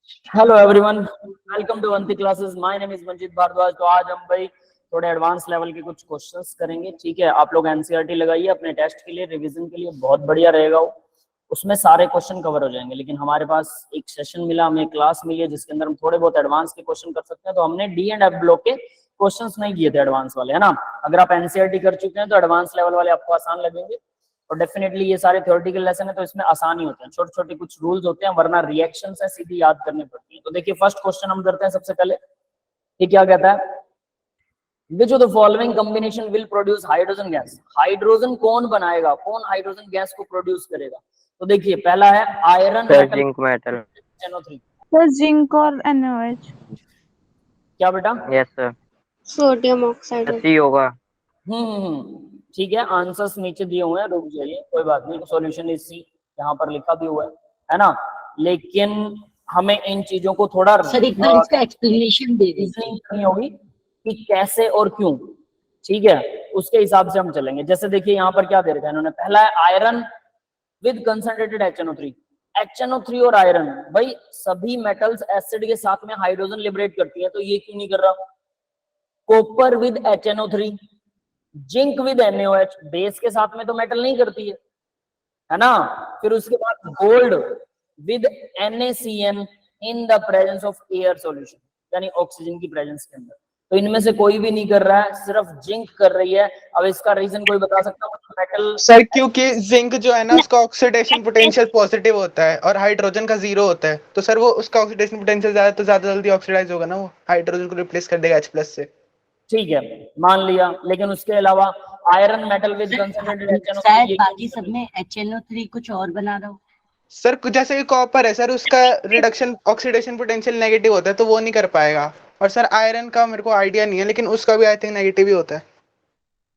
Hello everyone, welcome to Avanti classes. My name is Manjeet Bhardwaj. तो आज हम भाई थोड़े एडवांस लेवल के कुछ क्वेश्चंस करेंगे। ठीक है, आप लोग एनसीईआरटी लगाइए अपने टेस्ट के लिए, रिवीजन के लिए बहुत बढ़िया रहेगा वो। उसमें सारे क्वेश्चन कवर हो जाएंगे। लेकिन हमारे पास एक सेशन मिला, हमें क्लास मिली है जिसके अंदर हम थोड़े बहुत एडवांस के क्वेश्चन कर सकते हैं। तो हमने डी एंड एफ ब्लॉक के क्वेश्चंस नहीं किए थे एडवांस वाले, है ना। अगर आप एनसीईआरटी कर चुके हैं तो एडवांस लेवल वाले आपको आसान लगेंगे। और डेफिनेटली ये सारे थ्योरेटिकल लेसन है तो इसमें आसान ही होते हैं, छोटे छोटे कुछ रूल्स होते हैं, वरना रिएक्शंस है सीधी याद करनी पड़ती है। तो देखिए फर्स्ट क्वेश्चन हम करते हैं सबसे पहले। ये क्या कहता है, which of the following combination will produce hydrogen gas. Hydrogen कौन बनाएगा, कौन हाइड्रोजन गैस को प्रोड्यूस करेगा। तो देखिए पहला है iron metal, zinc metal, NO3। Sir zinc और NaOH। क्या बेटा? यस सर, सोडियम ऑक्साइड सी होगा। ठीक है, आंसर्स नीचे दिए हुए हैं, रुक जाइए कोई बात नहीं। सॉल्यूशन इज सी, यहाँ पर लिखा भी हुआ है ना। लेकिन हमें इन चीजों को थोड़ा सर एक बार इसका एक्सप्लेनेशन दे दीजिए करनी होगी कि कैसे और क्यों। ठीक है, उसके हिसाब से हम चलेंगे। जैसे देखिए यहाँ पर क्या दे रखा है इन्होंने, पहला है iron with concentrated HNO3। HNO3 और आयरन, भाई सभी मेटल्स एसिड के साथ में हाइड्रोजन लिबरेट करती है, तो ये क्यों नहीं कर रहा। Copper with HNO3, zinc with NaOH, base के साथ में तो मेटल नहीं करती है ना। फिर उसके बाद gold with NaCN in the presence of air solution, यानी ऑक्सीजन की प्रेजेंस के अंदर। तो इनमें से कोई भी नहीं कर रहा है, सिर्फ जिंक कर रही है। अब इसका रीजन कोई बता सकता है? मेटल सर क्योंकि जिंक जो है ना उसका ऑक्सीडेशन पोटेंशियल पॉजिटिव होता है और हाइड्रोजन का 0 होता है, तो सर वो उसका ऑक्सीडेशन पोटेंशियल ज्यादा तो ज्यादा जल्दी ऑक्सीडाइज होगा ना, वो हाइड्रोजन को रिप्लेस कर देगा H+ से। ठीक है, मान लिया। लेकिन उसके अलावा आयरन मेटल विद कंसंट्रेटेड शायद बाकी सब में HNO3 कुछ और बना रहा हो। सर जैसे कि कॉपर है सर, उसका रिडक्शन ऑक्सीडेशन पोटेंशियल नेगेटिव होता है तो वो नहीं कर पाएगा। और सर आयरन का मेरे को आइडिया नहीं है, लेकिन उसका भी आई थिंक नेगेटिव ही होता है।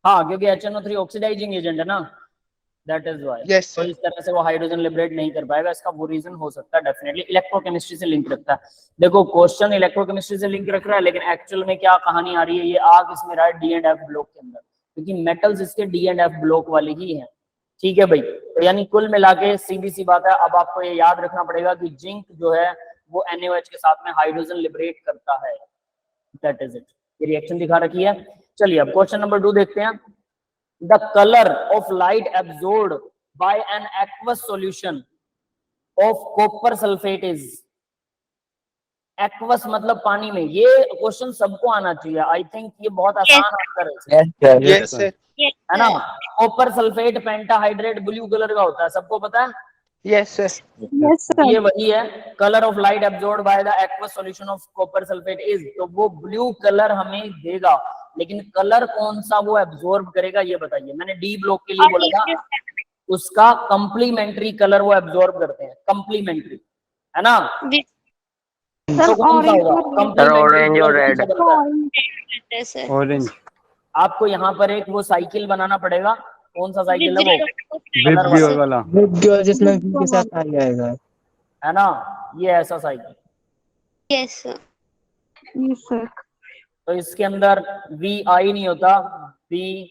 हाँ, क्योंकि HNO3 ऑक्सीडाइजिंग एजेंट है ना, दैट इज व्हाई। Yes, तो sir. इस तरह से वो हाइड्रोजन लिबरेट नहीं कर पाएगा। इसका वो रीजन हो सकता है, डेफिनेटली इलेक्ट्रोकेमिस्ट्री से लिंक रखता है। देखो क्वेश्चन इलेक्ट्रोकेमिस्ट्री से लिंक रख रहा है, लेकिन एक्चुअल में क्या कहानी आ रही है, ये आ किसमें रहा है, डी एंड एफ ब्लॉक के अंदर, क्योंकि मेटल्स इसके डी एंड एफ ब्लॉक वाले ही है। ठीक है भाई, तो यानी कुल मिला के सीधी सी बात है। अब आपको ये याद रखना पड़ेगा कि जिंक जो है वो NaOH के साथ में हाइड्रोजन लिबरेट करता है, दैट इज इट। ये रिएक्शन दिखा रखी है। चलिए अब क्वेश्चन नंबर 2 देखते हैं। The color of light absorbed by an aqueous solution of copper sulfate is, aqueous मतलब पानी में। ये क्वेश्चन सबको आना चाहिए, आई थिंक ये बहुत आसान आंसर है। Yes, sir. है ना। Copper sulphate pentahydrate blue colour का होता है, सबको पता है। Yes, sir. Yes sir. ये वही है, colour of light absorbed by the aqueous solution of copper sulphate is. तो वो ब्लू कलर हमें देगा, लेकिन कलर कौन सा वो एब्जॉर्ब करेगा ये बताइए। मैंने डी ब्लॉक के लिए बोला था, उसका कंप्लीमेंट्री कलर वो एब्जॉर्ब करते हैं, कंप्लीमेंट्री, है ना। तो कौन सा होगा? ऑरेंज और रेड। ऑरेंज। आपको यहाँ पर एक वो साइकिल बनाना पड़ेगा। कौन सा साइकिल है वो? विबग्योर वाला। विबग्योर जिसमें V के साथ आ जाएगा, है ना, ये ऐसा cycle. Yes sir. Yes sir. तो इसके अंदर VI नहीं होता, VGYOR,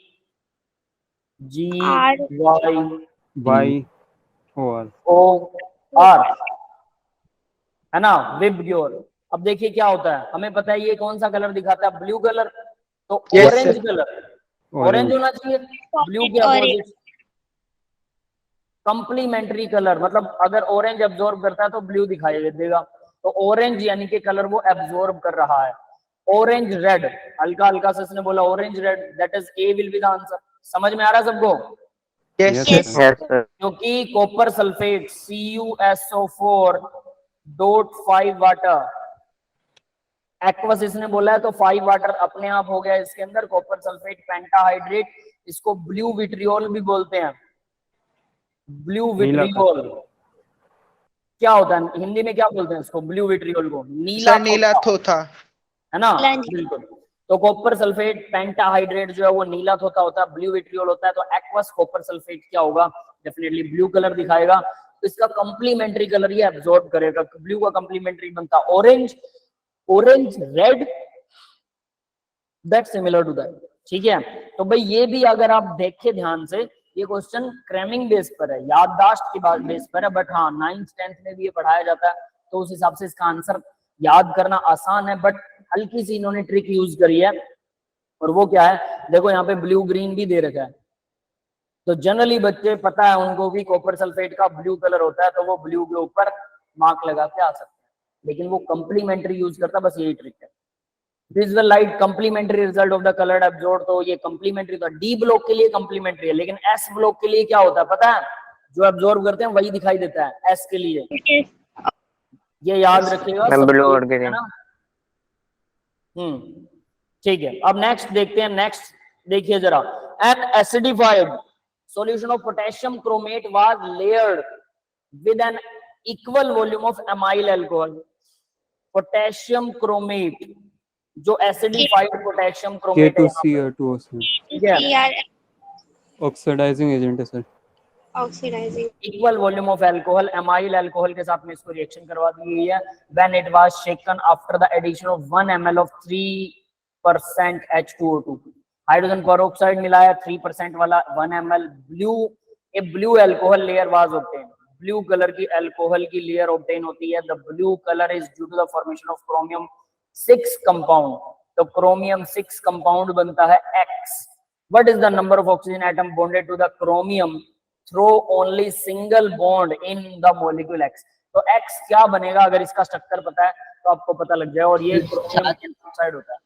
है ना, विबग्योर। अब देखिए क्या होता है, हमें पता है ये कौन सा कलर दिखाता है, ब्लू कलर। तो Yes, orange sir. Colour, orange होना चाहिए। ब्लू के अपोजिट कंप्लीमेंट्री कलर, मतलब अगर ऑरेंज एब्जॉर्ब करता है तो ब्लू दिखाई देगा। तो ऑरेंज यानी कि कलर वो एब्जॉर्ब कर रहा है। ऑरेंज रेड, हल्का हल्का से इसने बोला orange red, that is a will be the answer. समझ में आ रहा है सबको? Yes, Yes, sir. Yes sir, क्योंकि copper sulphate CuSO4.5 water, aqueous इसने बोला है तो 5 वाटर अपने आप हो गया इसके अंदर। कॉपर सल्फेट पेंटाहाइड्रेट, इसको ब्लू विट्रियोल भी बोलते हैं। ब्लू विट्रियोल क्या होता है हिंदी में, क्या बोलते हैं इसको? ब्लू विट्रियोल को नीला सर नीला थोथा। है ना, बिल्कुल। तो कॉपर सल्फेट पेंटाहाइड्रेट जो है वो नीला थोथा होता है, ब्लू विट्रियोल होता है। तो एक्वस कॉपर सल्फेट क्या होगा, डेफिनेटली ब्लू कलर दिखाएगा। तो इसका कंप्लीमेंट्री कलर ये एब्जॉर्ब करेगा, ब्लू का कंप्लीमेंट्री बनता orange, orange red, that similar to that. ठीक है, तो भाई ये भी अगर आप देखें ध्यान से, ये क्वेश्चन क्रैमिंग बेस पर है, याददाश्त की बात बेस पर है, बट हाँ 9th 10th में भी ये पढ़ाया जाता है। तो उस हिसाब से इसका आंसर याद करना आसान है, बट हल्की सी इन्होंने ट्रिक यूज करी है, और वो क्या है, देखो यहाँ पे ब्लू ग्रीन भी दे रखा है, तो जनरली बच्चे पता है उनको भी कॉपर सल्फेट का ब्लू कलर होता है, तो वो ब्लू के ऊपर मार्क लगा के आ सकते हैं, लेकिन वो कंप्लीमेंट्री यूज करता है, बस यही ट्रिक है। This is the light complementary result of the coloured absorb, तो ये कंप्लीमेंट्री था, डी ब्लॉक के लिए कंप्लीमेंट्री है, लेकिन एस ब्लॉक के लिए क्या होता है पता है, जो एब्जॉर्ब करते हैं वही दिखाई देता है एस के लिए, ये याद रखिएगा है ना। ठीक है, अब नेक्स्ट देखते हैं, नेक्स्ट देखिए जरा, an acidified solution of potassium chromate was layered with an equal volume of amyl alcohol. Potassium chromate जो एसिडिफाइड पोटेशियम क्रोमेट है, K2Cr2O7 ठीक है, ऑक्सीडाइजिंग एजेंट है sir. Oxidising equal volume of alcohol, amyl alcohol के साथ में इसको reaction करवा दी गई है। When it was shaken after the addition of 1 ml of 3% H2O2, hydrogen peroxide मिलाया 3% वाला 1 ml, blue alcohol layer was obtain, blue colour की अल्कोहल की लेयर ऑब्टेन होती है। The blue colour is due to the formation of chromium 6 compound, तो chromium 6 compound बनता है X। What is the number of oxygen atom bonded to the chromium through only single bond in the molecule X, तो X क्या बनेगा, अगर इसका structure पता है तो आपको पता लग जाए, और ये क्रोमियम पेंटॉक्साइड होता है।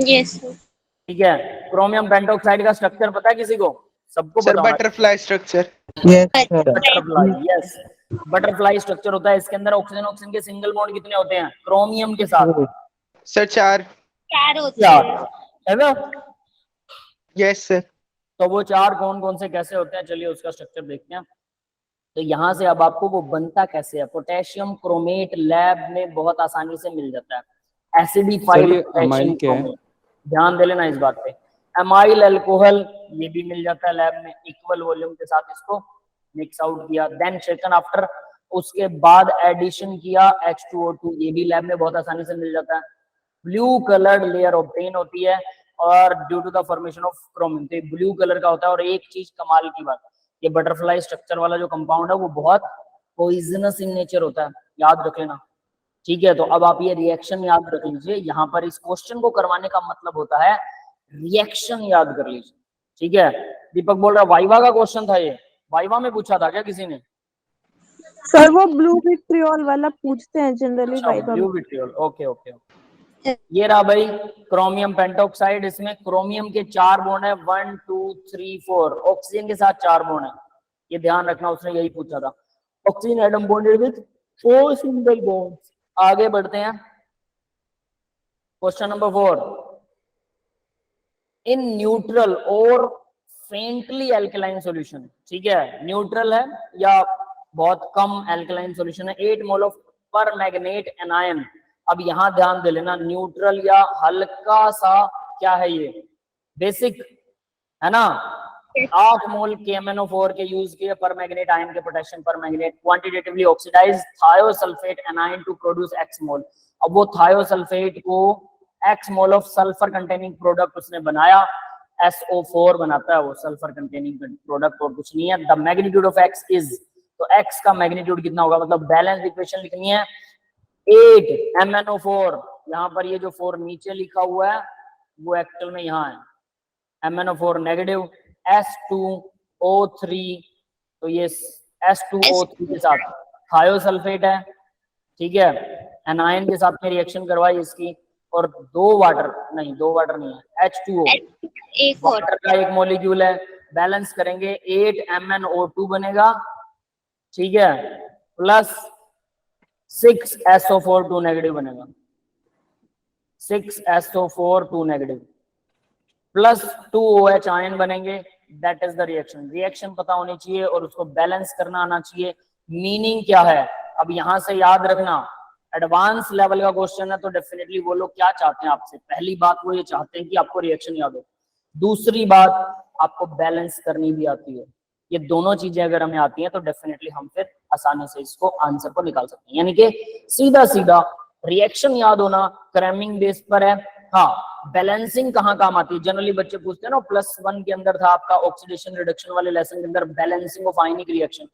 यस ठीक है, क्रोमियम पेंटॉक्साइड का स्ट्रक्चर पता है किसी को, सबको सर पता है, butterfly structure. Yes sir. Butterfly, yes, butterfly structure होता है। इसके अंदर ऑक्सीजन ऑक्सीजन के सिंगल बॉन्ड कितने होते हैं क्रोमियम के साथ, सर 4। 4 होते हैं। है ना? Yes sir. तो वो 4 कौन कौन से कैसे होते हैं, चलिए उसका स्ट्रक्चर देखते हैं। तो यहाँ से अब आपको वो बनता कैसे है, पोटेशियम क्रोमेट लैब में बहुत आसानी से मिल जाता है। एसिडिफाइड पोटेशियम क्रोमेट, ध्यान दे लेना इस बात पे। एमाइल अल्कोहल ये भी मिल जाता है लैब में, इक्वल वॉल्यूम के साथ इसको मिक्स आउट किया, देन शेकन आफ्टर, उसके बाद एडिशन किया H2O2, ये भी लैब में बहुत आसानी से मिल जाता है। ब्लू कलर्ड लेयर ऑब्टेन होती है, और due to the formation of chromium, तो ब्लू कलर का होता है। और एक चीज कमाल की बात है, ये बटरफ्लाई स्ट्रक्चर वाला जो कंपाउंड है वो बहुत पॉइजनस इन नेचर होता है, याद रख लेना। ठीक है, तो अब आप ये रिएक्शन याद रख लीजिए, यहाँ पर इस क्वेश्चन को करवाने का मतलब होता है रिएक्शन याद कर लीजिए। ठीक है, दीपक बोल रहा वाइवा का क्वेश्चन था, ये वाइवा में पूछा था क्या किसी ने? सर वो ब्लू विट्रियोल वाला पूछते हैं जनरली वाइवा में। Blue vitriol, okay okay. ये रहा भाई क्रोमियम पेंटॉक्साइड, इसमें क्रोमियम के 4 बॉन्ड है, 1 2 3 4, ऑक्सीजन के साथ 4 बॉन्ड है, ये ध्यान रखना, उसने यही पूछा था। Oxygen atom bonded with 4 single bonds. आगे बढ़ते हैं, क्वेश्चन नंबर 4। इन न्यूट्रल और फेंटली एल्कलाइन सॉल्यूशन, ठीक है, न्यूट्रल है या बहुत कम एल्कलाइन सॉल्यूशन है, 8 मोल ऑफ पर मैग्नेट एनायन। अब यहां ध्यान दे लेना, न्यूट्रल या हल्का सा क्या है, ये बेसिक है ना। 8 मोल KMnO4 के यूज किए पर मैग्नेट आयन के potassium permanganate, quantitatively oxidise thiosulphate anion to produce X mole. अब वो थायोसल्फेट को X mole of sulphur containing product उसने बनाया, SO4 बनाता है वो सल्फर कंटेनिंग प्रोडक्ट, और कुछ नहीं है। The magnitude of X is, तो X का मैग्नीट्यूड कितना होगा, मतलब बैलेंस इक्वेशन लिखनी है 8 MnO4, यहाँ पर ये जो 4 नीचे लिखा हुआ है वो एक्चुअल में यहाँ है MnO4 नेगेटिव, S2O3, तो ये S2O3 के साथ थायोसल्फेट है। ठीक है, एनायन के साथ में रिएक्शन करवाई इसकी, और 2 वाटर नहीं है, H2O एक और वाटर का एक मॉलिक्यूल है, बैलेंस करेंगे 8 MnO2 बनेगा। ठीक है, प्लस 6 SO4 2 नेगेटिव बनेगा, 6 SO4 2 negative plus 2 OH ion बनेंगे। That is the reaction. Reaction पता होनी चाहिए और उसको बैलेंस करना आना चाहिए। मीनिंग क्या है, अब यहां से याद रखना, एडवांस लेवल का क्वेश्चन है, तो डेफिनेटली वो लोग क्या चाहते हैं आपसे, पहली बात वो ये चाहते हैं कि आपको रिएक्शन याद हो, दूसरी बात आपको बैलेंस करनी भी आती है। ये दोनों चीजें अगर हमें आती हैं तो डेफिनेटली हम फिर आसानी से इसको आंसर को निकाल सकते हैं। यानी कि सीधा सीधा रिएक्शन याद होना क्रैमिंग बेस पर है। हाँ, बैलेंसिंग कहाँ काम आती है, जनरली बच्चे पूछते हैं ना, +1 के अंदर था आपका ऑक्सीडेशन रिडक्शन वाले लेसन के अंदर बैलेंसिंग ऑफ आयनिक रिएक्शन,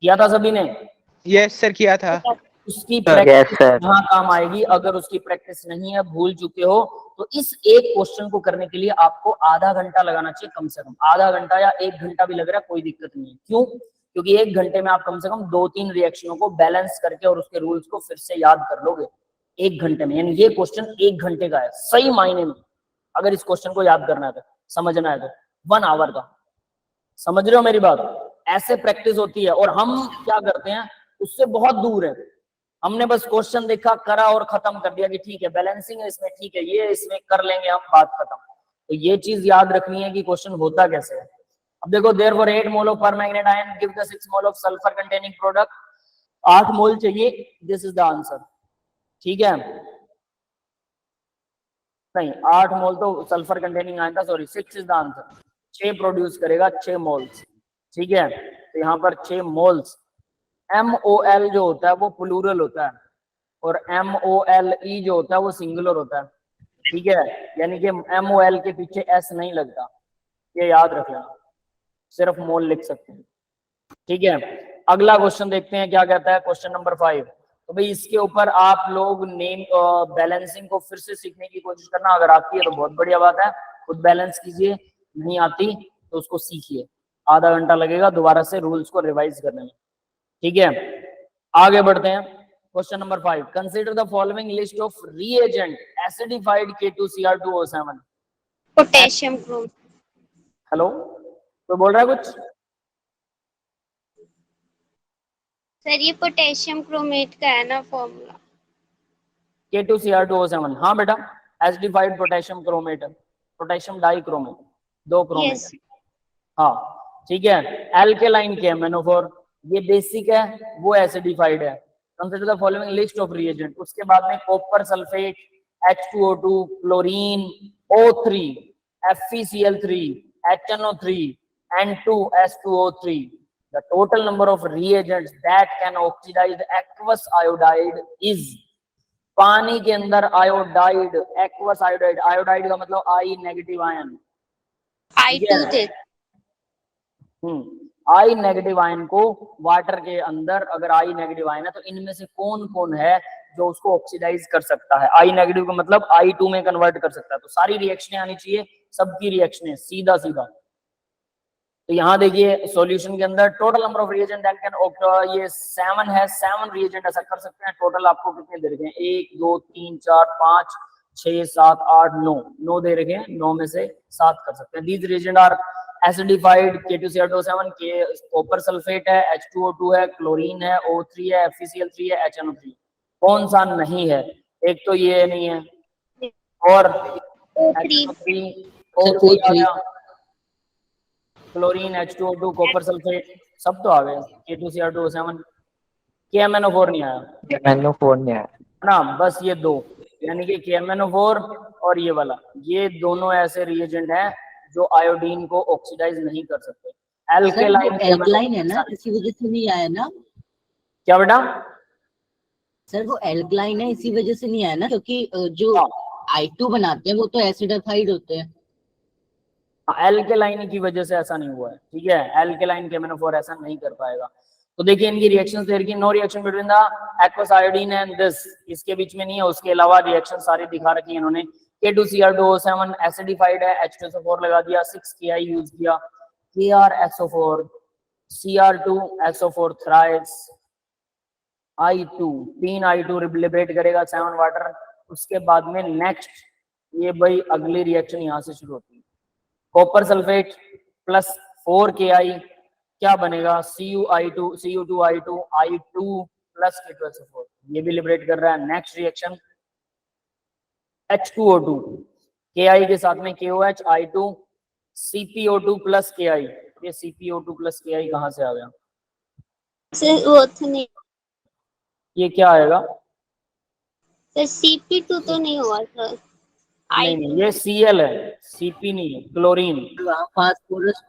किया था सभी ने? यस सर, किया था। उसकी Yes, प्रैक्टिस sir. यहाँ काम आएगी। अगर उसकी प्रैक्टिस नहीं है, भूल चुके हो, तो इस एक क्वेश्चन को करने के लिए आपको आधा घंटा लगाना चाहिए कम से कम। आधा घंटा या 1 घंटा भी लग रहा है, कोई दिक्कत नहीं है। क्यों? क्योंकि 1 घंटे में आप कम से कम 2-3 रिएक्शनों को बैलेंस करके और उसके रूल्स को फिर से याद कर लोगे 1 घंटे में। यानी ये क्वेश्चन 1 घंटे का है सही मायने में। अगर इस क्वेश्चन को याद करना है तो, समझना है तो 1 आवर का। समझ रहे हो मेरी बात? ऐसे प्रैक्टिस होती है। और हम क्या करते हैं, उससे बहुत दूर है। हमने बस क्वेश्चन देखा, करा और खत्म कर दिया कि ठीक है बैलेंसिंग है इसमें, ठीक है ये इसमें कर लेंगे हम, बात खत्म। तो ये चीज याद रखनी है कि क्वेश्चन होता कैसे है। अब देखो, therefore 8 mole of permanganate ion give the 6 mole of sulphur containing product. 8 मोल चाहिए, दिस इज द आंसर। ठीक है, नहीं 8 मोल तो सल्फर कंटेनिंग आयन था, sorry 6 is the answer. 6 produce करेगा, 6 मोल्स। ठीक है, तो यहाँ पर 6 मोल्स। MOL जो होता है वो प्लूरल होता है और MOLE जो होता है वो सिंगुलर होता है। ठीक है, यानी कि MOL के पीछे S नहीं लगता, ये याद रख लेना, सिर्फ मोल लिख सकते हैं। ठीक है, अगला क्वेश्चन देखते हैं क्या कहता है, क्वेश्चन नंबर 5। तो भाई इसके ऊपर आप लोग नेम बैलेंसिंग को फिर से सीखने की कोशिश करना। अगर आती है तो बहुत बढ़िया बात है, खुद बैलेंस कीजिए, नहीं आती तो उसको सीखिए। आधा घंटा लगेगा दोबारा से रूल्स को रिवाइज करने में। ठीक है, आगे बढ़ते हैं। Question number 5, consider the following list of reagent acidified K2Cr2O7। Potassium Chrome. Hello, तो बोल रहा है कुछ? सर ये पोटेशियम क्रोमेट का है ना फॉर्मूला? K2Cr2O7, हाँ बेटा, acidified potassium chromate, potassium dichromate, 2 chromate. Yes. हाँ ठीक है। एल्केलाइन KMnO4, ये बेसिक है, वो एसिडिफाइड है। Consider the following list of reagent. उसके बाद में copper sulphate, H2O2, chlorine, O3, FeCl3, HNO3, N2S2O3। The total number of reagents that can oxidize aqueous iodide is। पानी के अंदर आयोडाइड, एक्वस आयोडाइड, आयोडाइड का मतलब आई नेगेटिव आयन। I2 थे। आई negative ion को वाटर के अंदर, अगर आई नेगेटिव आयन है तो इनमें से कौन कौन है जो उसको ऑक्सीडाइज कर सकता है? आई नेगेटिव का मतलब I2 में कन्वर्ट कर सकता है। तो सारी रिएक्शनें आनी चाहिए, सबकी रिएक्शनें सीधा सीधा। तो यहाँ देखिए सॉल्यूशन के अंदर total number of reagent that can, ये 7 है, 7 रिएजेंट ऐसा कर सकते हैं। टोटल आपको कितने दे रखे हैं? 1 2 3 4 5 6 7 8 9 दे रखे हैं। 9 में से 7 कर सकते हैं। These reagent are acidified K2Cr2O7, copper sulphate है, H2O2 है, क्लोरीन है, O3 है, FeCl3 है, HNO3। कौन सा नहीं है? एक तो ये नहीं है, और O3 chlorine, H2O2, copper sulphate, सब तो आ गए। K2Cr2O7, KMnO4 नहीं आया, MnO4 नहीं आया ना, बस ये 2, यानी कि KMnO4 और ये वाला, ये दोनों ऐसे रिएजेंट हैं जो आयोडीन को ऑक्सीडाइज नहीं कर सकते। एल्कलाइन है ना, इसी वजह से नहीं आया ना। क्या बेटा? सर वो एल्कलाइन है, इसी वजह से नहीं आया ना, क्योंकि जो I2 बनाते हैं वो तो एसिडिफाइड होते हैं। एल्केलाइन की वजह से ऐसा नहीं हुआ है। ठीक है, एल्केलाइन KMnO4 ऐसा नहीं कर पाएगा। तो देखिए इनकी रिएक्शंस दे रखी है, no reaction between the aqueous iodine and this, इसके बीच में नहीं है। उसके अलावा रिएक्शन सारी दिखा रखी है इन्होंने। K2Cr2O7 एसिडिफाइड है, H2SO4 लगा दिया, 6Ki यूज किया, KrSO4, Cr2SO4 thrice, I2, 3 I2 liberate करेगा 7 वाटर। उसके बाद में नेक्स्ट ये भाई अगली रिएक्शन यहाँ से शुरू होती है। कॉपर सल्फेट प्लस 4Ki क्या बनेगा? Cu2I2 I2 प्लस K2SO4, ये भी लिबरेट कर रहा है। नेक्स्ट रिएक्शन H2O2, Ki के साथ में KOH, I2, CpO2 plus Ki। ये CpO2 प्लस Ki कहाँ से आ गया? सर वो तो नहीं, ये क्या आएगा? सर Cp2 तो नहीं हुआ सर। नहीं, ये Cl है, Cp नहीं है, क्लोरीन, फास्फोरस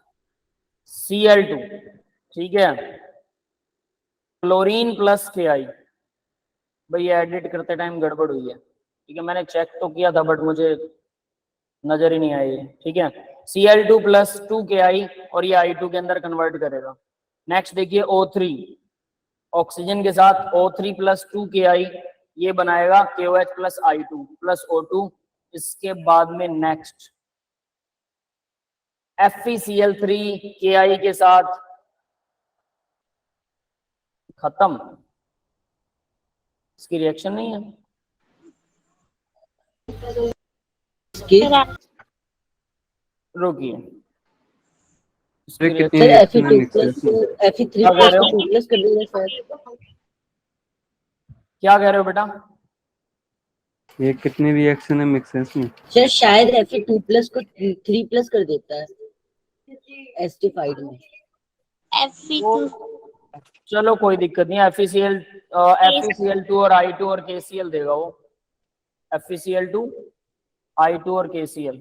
Cl2। ठीक है, क्लोरीन प्लस Ki। भाई एडिट करते टाइम गड़बड़ हुई है। ठीक है, मैंने चेक तो किया था बट मुझे नजर ही नहीं आई। ठीक है, Cl2 प्लस 2Ki और ये I2 के अंदर कन्वर्ट करेगा। नेक्स्ट देखिए O3, ऑक्सीजन के साथ O3 प्लस 2Ki, ये बनाएगा KOH plus I2 plus O2। इसके बाद में नेक्स्ट FeCl3 Ki के साथ, खत्म, इसकी रिएक्शन नहीं है। रुकिए, सर कितनी सर रिएक्शन है Fe2 मिक्सर प्लस में? Fe3 क्या कह रहे हो? 2 प्लस कर देंगे सर। क्या कह रहे हो बेटा? ये कितनी रिएक्शन है मिक्सर्स में? सर शायद Fe2 प्लस को 3 प्लस कर देता है एस्टिफाइड में। Fe2 चलो कोई दिक्कत नहीं, FeCl2 और I2 और KCl देगा वो। FeCl2 I2 और KCl,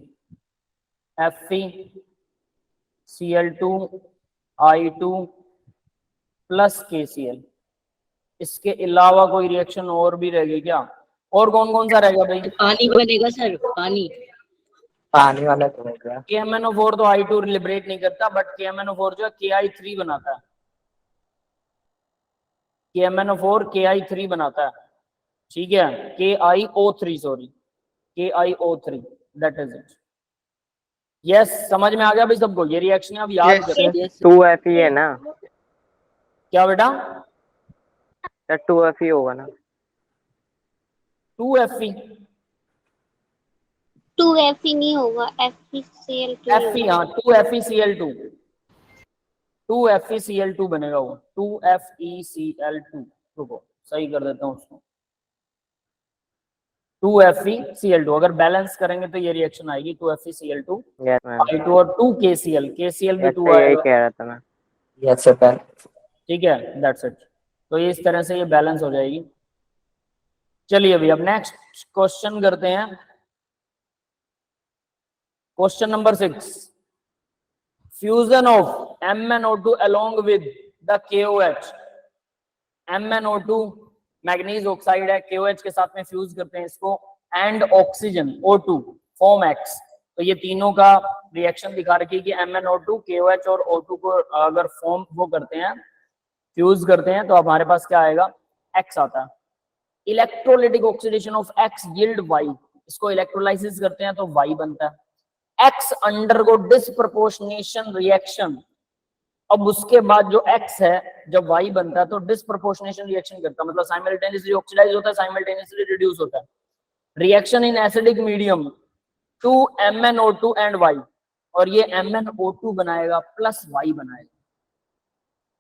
FeCl2 I2 plus KCl। इसके अलावा कोई रिएक्शन और भी रहेगी क्या? और कौन कौन सा रहेगा भाई? पानी बनेगा सर, पानी वाला तो हो गया। KMnO4 तो I2 लिबरेट नहीं करता, बट KMnO4 जो है Ki3 बनाता है। KMnO4 Ki3 बनाता है, ठीक है, KiO3 sorry, KiO3, that is it. Yes, समझ में आ गया भाई सबको? ये रिएक्शन आप याद Yes, करें। Yes, 2Fe है ना? क्या बेटा? सर 2Fe होगा ना? 2Fe 2Fe नहीं होगा, FeCl2 Fe, हाँ 2FeCl2, 2FeCl2 बनेगा वो, 2FeCl2। रुको सही कर देता हूँ उसको, 2FeCl2। अगर बैलेंस करेंगे तो ये रिएक्शन आएगी 2FeCl2 यस मैम, I2 और 2KCl, KCl भी 2 यही आएगा, कह रहा था मैं। Yes sir. ठीक है, दैट्स इट। तो ये इस तरह से ये बैलेंस हो जाएगी। चलिए अभी अब नेक्स्ट क्वेश्चन करते हैं, question number 6। Fusion of MnO2 along with the KOH। MnO2 manganese oxide है, KOH के साथ में फ्यूज करते हैं इसको, and oxygen O2 form X। तो ये तीनों का रिएक्शन दिखा रखी है कि MnO2, KOH और O2 को अगर फॉर्म वो करते हैं, फ्यूज करते हैं, तो हमारे पास क्या आएगा? X आता है। Electrolytic oxidation of X yield Y। इसको इलेक्ट्रोलाइसिस करते हैं तो Y बनता है। X undergo disproportionation reaction. अब उसके बाद जो X है जब Y बनता है तो डिसप्रपोर्शनेशन रिएक्शन करता है, मतलब साइमल्टेनियसली ऑक्सीडाइज होता है, साइमल्टेनियसली रिड्यूस होता है। Reaction in acidic medium to MnO2 and Y, और ये MnO2 बनाएगा प्लस Y बनाएगा।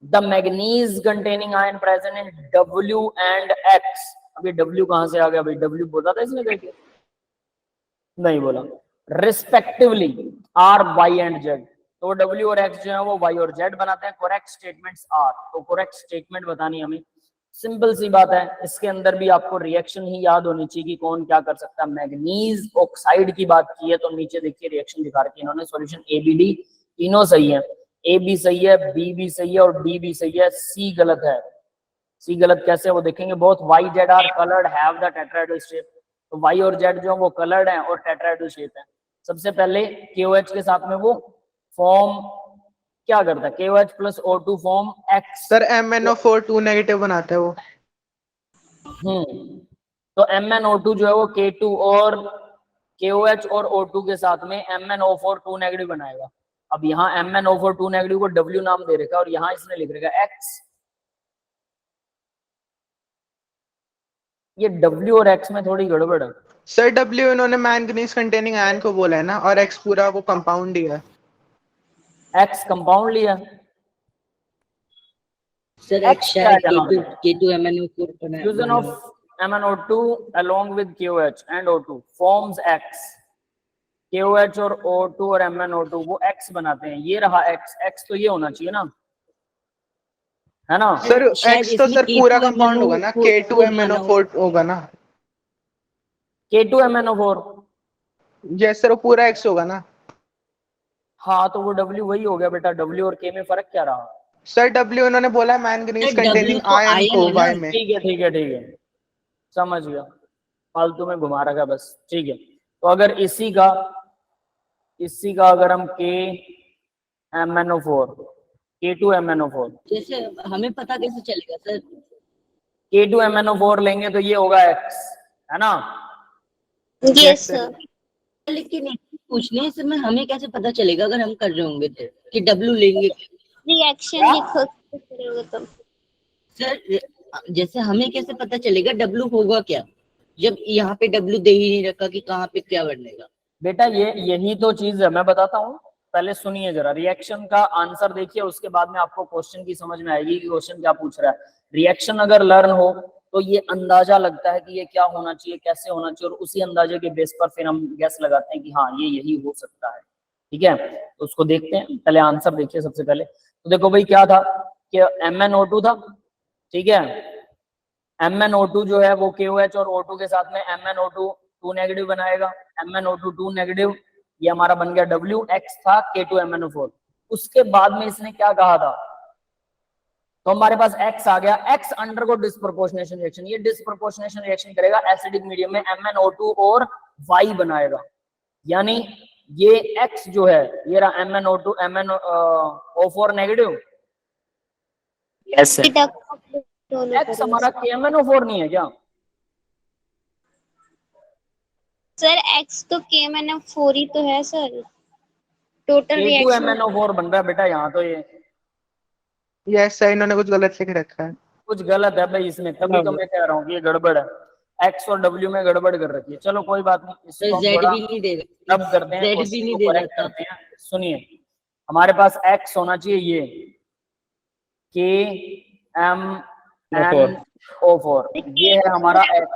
The manganese containing ion present in W and X। अब ये W कहां से आ गया भाई? W बोला था इसने? देखिए नहीं बोला। Respectively R, Y and Z। तो W और X जो है वो Y और Z बनाते हैं। करेक्ट स्टेटमेंट्स आर, तो करेक्ट स्टेटमेंट बतानी हमें, सिंपल सी बात है। इसके अंदर भी आपको रिएक्शन ही याद होनी चाहिए कि कौन क्या कर सकता है। मैग्नीज ऑक्साइड की बात की है तो नीचे देखिए रिएक्शन दिखा रखी है इन्होंने, सॉल्यूशन ABD, तीनों सही है। A भी सही है, B भी सही है और D भी सही है, C गलत है। C गलत कैसे वो देखेंगे। Both Y, Z are coloured have the tetrahedral shape. तो Y और Z जो है वो कलर्ड हैं और टेट्राहेड्रल शेप है। सबसे पहले KOH के साथ में वो फॉर्म क्या करता है? KOH plus O2 form X। Sir MnO4 2 negative बनाता है वो। तो MnO2 जो है वो K2 और KOH और O2 के साथ में MnO4 2 नेगेटिव बनाएगा। अब यहाँ MnO4 2 नेगेटिव को W नाम दे रखा है और यहाँ इसने लिख रखा है X। ये W और X में थोड़ी गड़बड़ है। सर W इन्होंने मैंगनीज कंटेनिंग आयन को बोला है ना, और X पूरा वो कंपाउंड ही है। X कंपाउंड लिया, सर X शायद क्या है? K2 MnO4 बनाया। Fusion of MnO2 along with KOH and O2 forms X। KOH और O2 और MnO2 वो X बनाते हैं। ये रहा X, X तो ये होना चाहिए ना, है ना? सर शायद X तो इसमें सर पूरा K2 कंपाउंड होगा ना, K2 MnO4 होगा ना। K2 MnO4, यस सर, वो पूरा X होगा ना। हाँ तो वो W वही हो गया बेटा। W और K में फर्क क्या रहा? सर W इन्होंने बोला मैंगनीज सर, W कंटेनिंग तो आयन ion को है ना। Y में। ठीक है ठीक है ठीक है, समझ गया, फालतू में घुमा रखा बस। ठीक है, तो अगर इसी का अगर हम KMnO4, K2 MnO4, जैसे हमें पता कैसे चलेगा सर K2MnO4 लेंगे तो ये होगा X, है ना? Yes sir. लेकिन एक चीज पूछनी है इसमें, हमें कैसे पता चलेगा अगर हम कर रहे होंगे तो कि W लेंगे? रिएक्शन लिखो तो सर जैसे हमें कैसे पता चलेगा W होगा क्या, जब यहाँ पे W दे ही नहीं रखा कि कहाँ पे क्या बनेगा? बेटा यही तो चीज है, मैं बताता हूँ, पहले सुनिए जरा। रिएक्शन का आंसर देखिए, उसके बाद में आपको क्वेश्चन की समझ में आएगी कि क्वेश्चन क्या पूछ रहा है। रिएक्शन अगर लर्न हो तो ये अंदाजा लगता है कि ये क्या होना चाहिए, कैसे होना चाहिए, और उसी अंदाजे के बेस पर फिर हम गैस लगाते हैं कि हाँ ये यही हो सकता है। ठीक है, तो उसको देखते हैं, पहले आंसर देखिए सबसे पहले। तो देखो भाई क्या था कि MnO2 था, ठीक है। MnO2 जो है वो KOH और O2 के साथ में MnO2 2 नेगेटिव बनाएगा, MnO2 2 नेगेटिव, ये हमारा बन गया W। X था K2MnO4। उसके बाद में इसने क्या कहा था, तो हमारे पास X आ गया। X अंडरगो डिस्प्रोपोर्शनेशन रिएक्शन, ये डिस्प्रोपोर्शनेशन रिएक्शन करेगा एसिडिक मीडियम में, MnO2 और Y बनाएगा। यानी ये X जो है ये रहा MnO2 MnO4 negative, yes sir. X हमारा KMnO4 नहीं है क्या? सर X तो KMnO4 ही तो है सर, टोटल रिएक्शन K2MnO4 बन रहा है बेटा यहाँ तो। ये यस सर, इन्होंने कुछ गलत लिख रखा है। कुछ गलत है भाई इसमें, तभी तो मैं कह रहा हूँ कि ये गड़बड़ है। X और W में गड़बड़ कर रखी है। चलो कोई बात नहीं, इसको हम Z थोड़ा भी नहीं दे रब करते हैं, Z भी क्वेश्चन नहीं को दे correct रहा करते हैं। सुनिए, हमारे पास X होना चाहिए ये KMnO4, ये है हमारा X,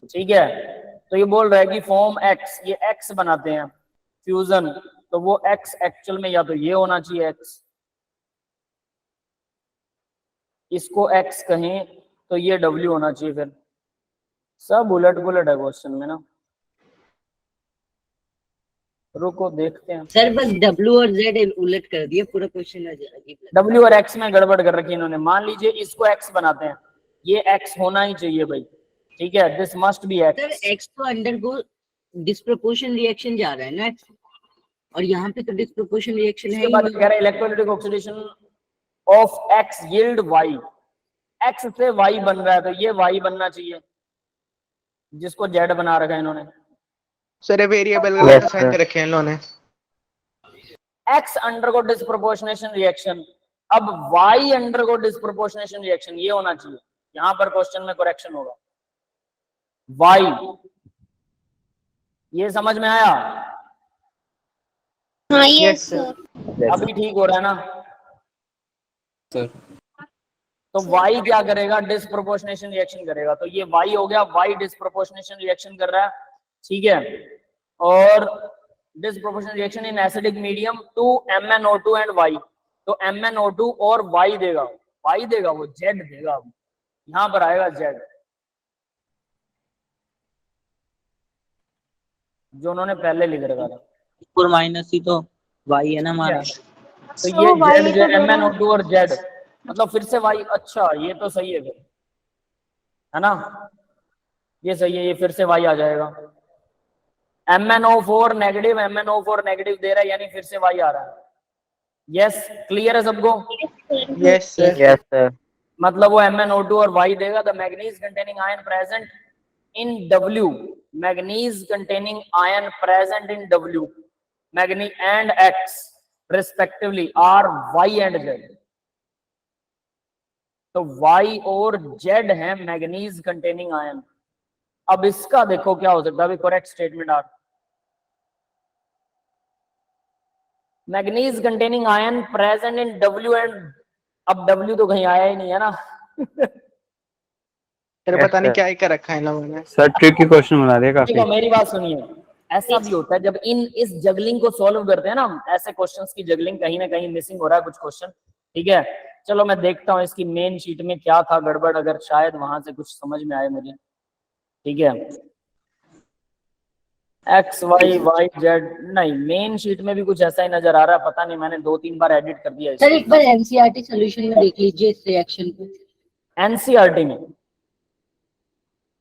ठीक है। तो ये बोल रहा है कि फॉर्म X, ये X बनाते हैं फ्यूजन, तो वो X एक्चुअल में या तो ये होना चाहिए X, इसको X कहें तो ये W होना चाहिए। फिर सब उलट पुलट है क्वेश्चन में ना, रुको देखते हैं। सर बस W और Z उलट कर दिए, पूरा क्वेश्चन आ जाएगा। W और X में गड़बड़ कर रखी इन्होंने। मान लीजिए इसको X बनाते हैं, ये X होना ही चाहिए भाई, ठीक है, this must be sir X। X तो अंडरगो डिस्प्रोपोर्शन रिएक्शन जा रहा है ना, और यहाँ पे तो डिस्प्रोपोर्शन रिएक्शन है इसके ही बाद नहीं। कह रहा है electrolytic oxidation of X yield Y, X से Y बन रहा है तो ये Y बनना चाहिए, जिसको Z बना रखा है इन्होंने। सर वेरिएबल गलत असाइन कर रखे हैं इन्होंने। X अंडरगो डिस्प्रोपोर्शनेशन रिएक्शन, अब Y अंडरगो डिस्प्रोपोर्शनेशन रिएक्शन, ये होना चाहिए। यहां पर क्वेश्चन में करेक्शन होगा Y। ये समझ में आया? हाँ यस सर। अभी ठीक हो रहा है ना? तो Y क्या करेगा, डिस्प्रोपोर्शनेशन रिएक्शन करेगा, तो ये Y हो गया, Y डिस्प्रोपोर्शनेशन रिएक्शन कर रहा है, ठीक है। और disproportionation reaction in acidic medium to MnO2 and Y, तो MnO2 और Y देगा, Y देगा वो Z देगा, यहां पर आएगा Z, जो उन्होंने पहले लिख रखा था। और माइनस ही तो Y है ना हमारा। तो ये Z जो MnO2 और Z, मतलब फिर से Y। अच्छा ये तो सही है फिर, है ना, ये सही है, ये फिर से Y आ जाएगा। MnO4 नेगेटिव, MnO4 नेगेटिव दे रहा है, यानी फिर से Y आ रहा है। यस, क्लियर है सबको? Yes sir. Yes sir. मतलब वो MnO2 और Y देगा। The manganese containing ion present in W, manganese containing ion present in W, manganese and X respectively are Y and Z। तो Y और Z है manganese containing ion. अब इसका देखो क्या हो सकता है, correct statement are manganese containing ion present in W and, अब W तो कहीं आया ही नहीं है ना। तेरे पता नहीं क्या ही कर रखा है इन लोगों ने। सर ट्रिकी क्वेश्चन बना दिया काफी। देखो मेरी बात सुनिए, ऐसा भी होता है जब इस जगलिंग को सॉल्व करते हैं ना हम, ऐसे क्वेश्चंस की जगलिंग कहीं ना कहीं मिसिंग हो रहा है कुछ क्वेश्चन, ठीक है। चलो मैं देखता हूँ इसकी मेन शीट में क्या था गड़बड़, अगर शायद वहां से कुछ समझ में आए मुझे, ठीक है। X Y Y Z, नहीं मेन शीट में भी कुछ ऐसा ही नजर आ रहा है, पता नहीं, मैंने 2-3 बार एडिट कर दिया सर एक बार एनसीईआरटी सॉल्यूशन में देख लीजिए इस रिएक्शन को। एनसीईआरटी में,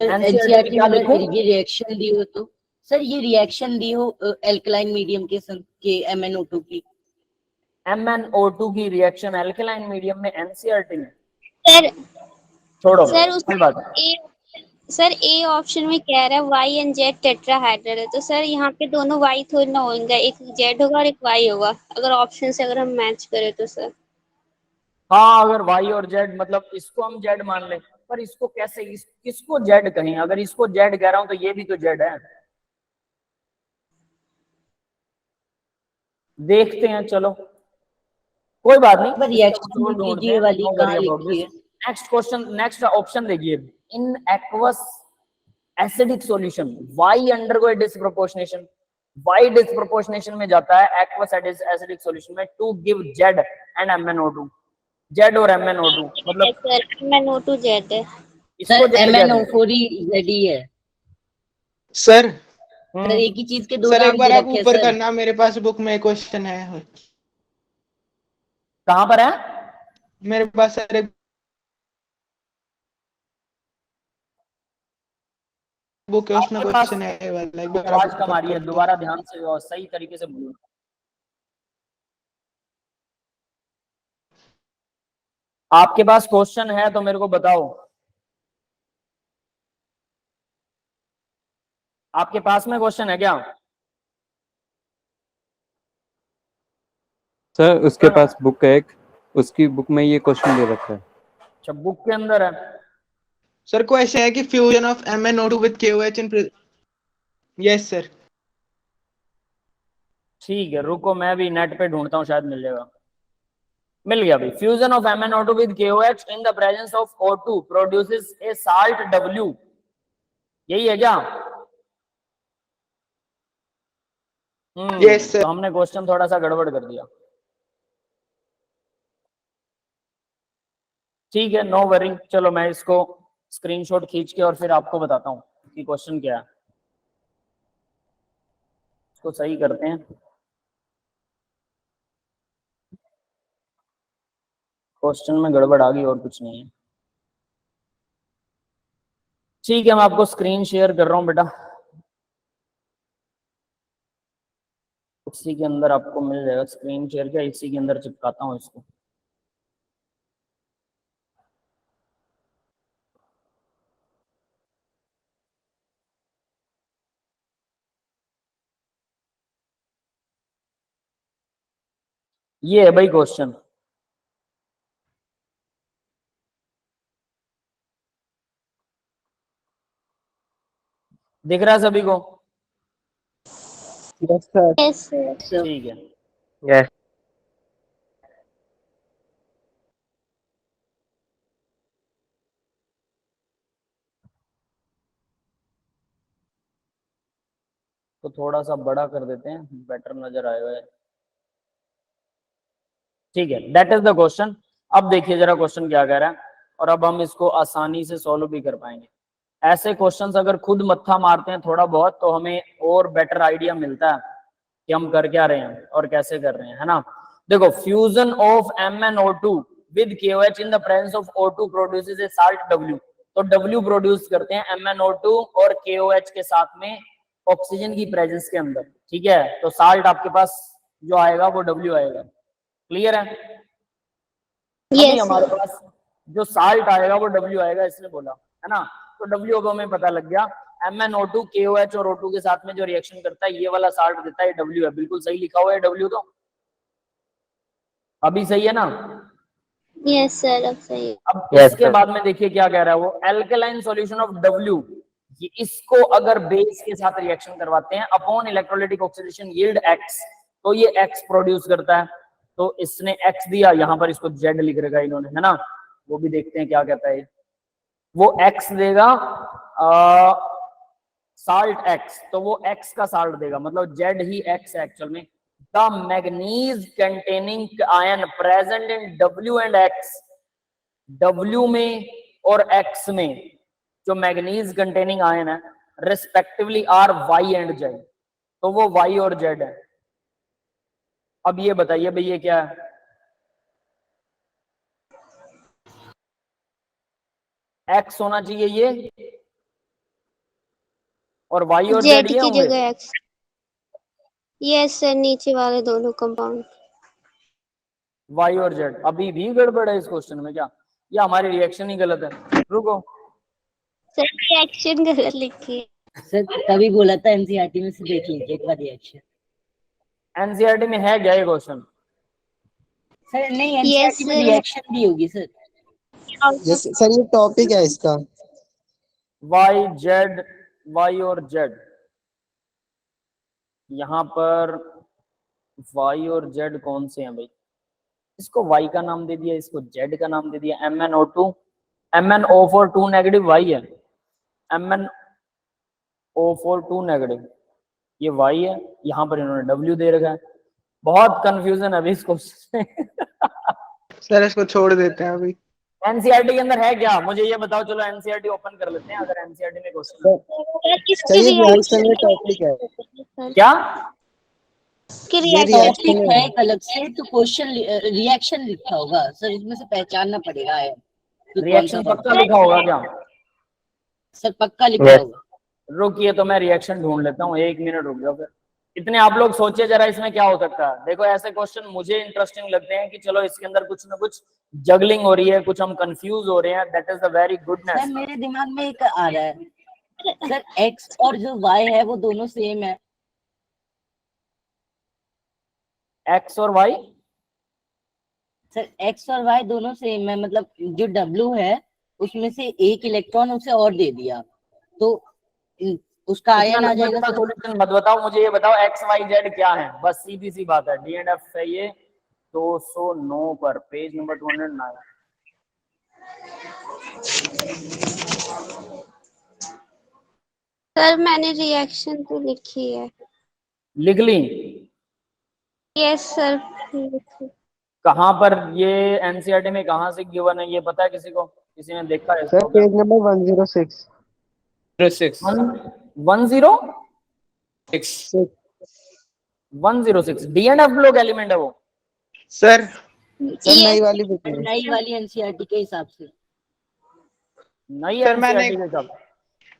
एनसीईआरटी क्या में देखो? ये रिएक्शन दी हो तो सर, ये रिएक्शन दी हो एल्कलाइन मीडियम के संग के MnO2 की, MnO2 की रिएक्शन एल्कलाइन मीडियम में एनसीईआरटी में। सर छोड़ो सर कोई उसमें बात नहीं। ए ऑप्शन में कह रहा है वाई एंड जेड टेट्राहेड्रल है, तो सर यहाँ पे दोनों वाई थोड़ी ना होंगे, एक जेड होगा और एक वाई होगा, अगर ऑप्शन से अगर हम मैच करें तो सर। हाँ अगर वाई और जेड मतलब इसको हम जेड मान लें, पर इसको कैसे किसको जेड कहें? अगर इसको जेड कह रहा हूं तो ये भी तो जेड है। देखते हैं चलो, कोई बात नहीं, इसका रिएक्शन कंट्रोल ढूंढते कीजिए हैं। वाली नो वरी कहाँ अबाउट लिखी दिस। है? नेक्स्ट क्वेश्चन, नेक्स्ट ऑप्शन देखिए, in aqueous acidic solution Y undergo disproportionation, Y disproportionation में जाता है एक्वस एसिडिक सॉल्यूशन में to give Z and MnO2, Z और MnO2 मतलब सर MnO2 जेड है। इसको सर जेड कहते हैं। MnO4 ही ZE है। सर सर एक ही चीज के दो सर एक नाम बार दे आप रखे हैं ऊपर सर। करना, मेरे पास बुक में क्वेश्चन है। कहां पर है? मेरे पास सर एक बुक है, उसमें आपके पास क्वेश्चन है ये वाला, एक बार आप आवाज कम ऊपर आ रही है, कर दो। दोबारा ध्यान से और सही तरीके से बोलो। आपके पास क्वेश्चन है तो मेरे को बताओ, आपके पास में क्वेश्चन है क्या? सर उसके पास बुक है एक, उसकी बुक में ये क्वेश्चन दे रखा है। अच्छा बुक के अंदर है। सर क्वेश्चन है कि fusion of MnO2 with KOH in, yes sir. ठीक है रुको, मैं भी नेट पे ढूंढता हूँ, शायद मिल जाएगा। मिल गया भाई। Fusion of MnO2 with KOH in the presence of O2 produces A salt W, यही है क्या? Yes sir. तो हमने क्वेश्चन थोड़ा सा गड़बड़ कर दिया। ठीक है नो वरी, चलो मैं इसको स्क्रीनशॉट खींच के और फिर आपको बताता हूँ कि क्वेश्चन क्या है। इसको सही करते हैं। क्वेश्चन में गड़बड़ आ गई और कुछ नहीं है। ठीक है मैं आपको स्क्रीन शेयर कर रहा हूँ बेटा, इसी के अंदर आपको मिल जाएगा। स्क्रीन शेयर किया, इसी के अंदर चिपकाता हूँ इसको। ये है भाई क्वेश्चन, दिख रहा है सभी को? Yes sir. Yes sir. ठीक है यस। तो थोड़ा सा बड़ा कर देते हैं, बेटर नजर आएगा। ठीक है दैट इज द क्वेश्चन। अब देखिए जरा क्वेश्चन क्या कह रहा है, और अब हम इसको आसानी से सॉल्व भी कर पाएंगे। ऐसे क्वेश्चंस अगर खुद मत्था मारते हैं थोड़ा बहुत तो हमें और बेटर आइडिया मिलता है कि हम कर क्या रहे हैं और कैसे कर रहे हैं, है ना। देखो fusion of MnO2 with KOH in the presence of O2 produces A salt W, तो W प्रोड्यूस करते हैं MnO2 और KOH के साथ में ऑक्सीजन की प्रेजेंस के अंदर, ठीक है। तो साल्ट आपके पास जो आएगा वो W आएगा, क्लियर है? अभी यस हमारे सर। पास जो साल्ट आएगा वो W आएगा, इसने बोला है ना। तो W अब हमें पता लग गया, MnO2 KOH और O2 के साथ में जो रिएक्शन करता है ये वाला साल्ट देता है, W है। बिल्कुल सही लिखा हुआ है W, तो अभी सही है ना। यस सर अब सही है। अब इसके बाद में देखिए क्या कह रहा है वो, एल्केलाइन सॉल्यूशन ऑफ W, ये इसको अगर बेस के साथ रिएक्शन करवाते हैं upon electrolytic oxidation yield X, तो ये X प्रोड्यूस करता है। तो इसने X दिया, यहाँ पर इसको Z लिख रखा है इन्होंने, है ना। वो भी देखते हैं क्या कहता है। वो X देगा साल्ट X, तो वो X का साल्ट देगा, मतलब Z ही X है एक्चुअल में। The manganese containing ion present in W and X, W में और X में जो मैग्नीज कंटेनिंग आयन है respectively are Y and Z, तो वो Y और Z है। अब ये बताइए भाई ये क्या है? X होना चाहिए ये, और Y और Z जेड ये की होंगे। जगह एक्स। यस सर, नीचे वाले दोनों कंपाउंड। Y और Z। अभी भी गड़बड़ है इस क्वेश्चन में क्या, या हमारी रिएक्शन ही गलत है? रुको, सर रिएक्शन गलत लिखी है। सर तभी बोला था एनसीईआरटी में से देख लीजिए एक बार रिएक्शन। एनसीईआरटी में है क्या ये क्वेश्चन? सर नहीं, एनसीईआरटी में रिएक्शन दी होगी सर। यस सर, ये टॉपिक है इसका। वाई जेड, वाई और जेड, यहाँ पर वाई और जेड कौन से हैं भाई? इसको वाई का नाम दे दिया, इसको जेड का नाम दे दिया। MnO2, MnO4 2 नेगेटिव वाई है, MnO4 2 नेगेटिव, ये वाई है। यहाँ पर इन्होंने W दे रखा है। बहुत कंफ्यूजन अभी इसको। सर इसको छोड़ देते हैं अभी। एनसीईआरटी के अंदर है क्या, मुझे ये बताओ। चलो एनसीईआरटी ओपन कर लेते हैं, अगर एनसीईआरटी में क्वेश्चन सर ये रिएक्शन में टॉपिक है। क्या कि ये रिएक्शन रिएक्शन है एक अलग से, तो क्वेश्चन रिएक्शन लिखा होगा सर, इसमें से पहचानना पड़ेगा है तो रिएक्शन कौन सा पक्का लिखा होगा क्या? सर पक्का लिखा होगा। रुकिए तो मैं रिएक्शन ढूंढ लेता हूँ, 1 मिनट रुक जाओ। फिर इतने आप लोग सोचिए जरा इसमें क्या हो सकता है। देखो ऐसे क्वेश्चन मुझे इंटरेस्टिंग लगते हैं कि चलो इसके अंदर कुछ ना कुछ जगलिंग हो रही है, कुछ हम कंफ्यूज हो रहे हैं। That is the very sir goodness. मेरे दिमाग में एक आ रहा है सर, एक्स और जो वाई है वो दोनों सेम है। एक्स और वाई, सर एक्स और वाई दोनों सेम है, मतलब जो डब्ल्यू है उसमें से एक इलेक्ट्रॉन उसे और दे दिया तो उसका आयन आ जाएगा सर। सॉल्यूशन मत बताओ, मुझे ये बताओ एक्स वाई जेड क्या है, बस सीधी सी बात है। डी एंड एफ है ये 209 पर, पेज नंबर 209। सर मैंने रिएक्शन तो लिखी है। लिख ली? Yes sir. कहाँ पर ये एनसीईआरटी में कहाँ से गिवन है, ये पता है किसी को? किसी ने देखा है सर इसको? Page number 106। 106 D and F block element है वो। सर नई वाली बुक में। नई वाली एनसीईआरटी के हिसाब से। नहीं सर मैंने एनसीईआरटी के साथ।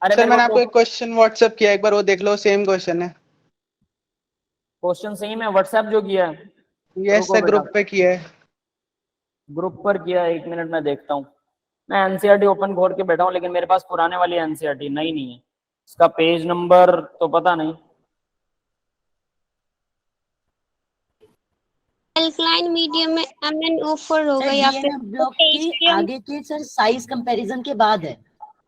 अरे सर मैंने आपको मेरे एक क्वेश्चन व्हाट्सएप किया, एक बार वो देख लो, सेम क्वेश्चन है। क्वेश्चन सही में व्हाट्सएप जो किया है? यस रुको सर, बेटा। ग्रुप पे किया है। ग्रुप पर किया है, 1 मिनट में देखता हूँ। मैं एनसीईआरटी ओपन खोल के बैठा हूँ, लेकिन मेरे पास पुराने वाली एनसीईआरटी नई नहीं है। इसका पेज नंबर तो पता नहीं। एल्कलाइन मीडियम में MnO4 होगा सर या फिर डीएनएफ ब्लॉक के आगे के सर साइज कंपैरिजन के बाद है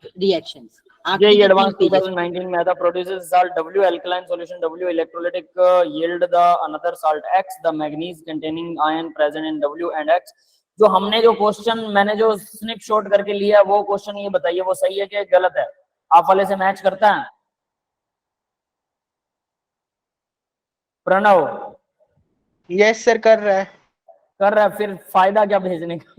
रिएक्शंस। ये एडवांस 2019 में था। Produces salt W alkaline solution, W electrolytic yield the another salt X, the manganese containing ion present in W and X। जो हमने जो क्वेश्चन मैंने जो स्निप शॉट करके लिया वो क्वेश्चन ये बताइए वो सही है कि गलत है? आप वाले से मैच करता है? प्रणव यस सर कर रहा है। कर रहा है, फिर फायदा क्या भेजने का?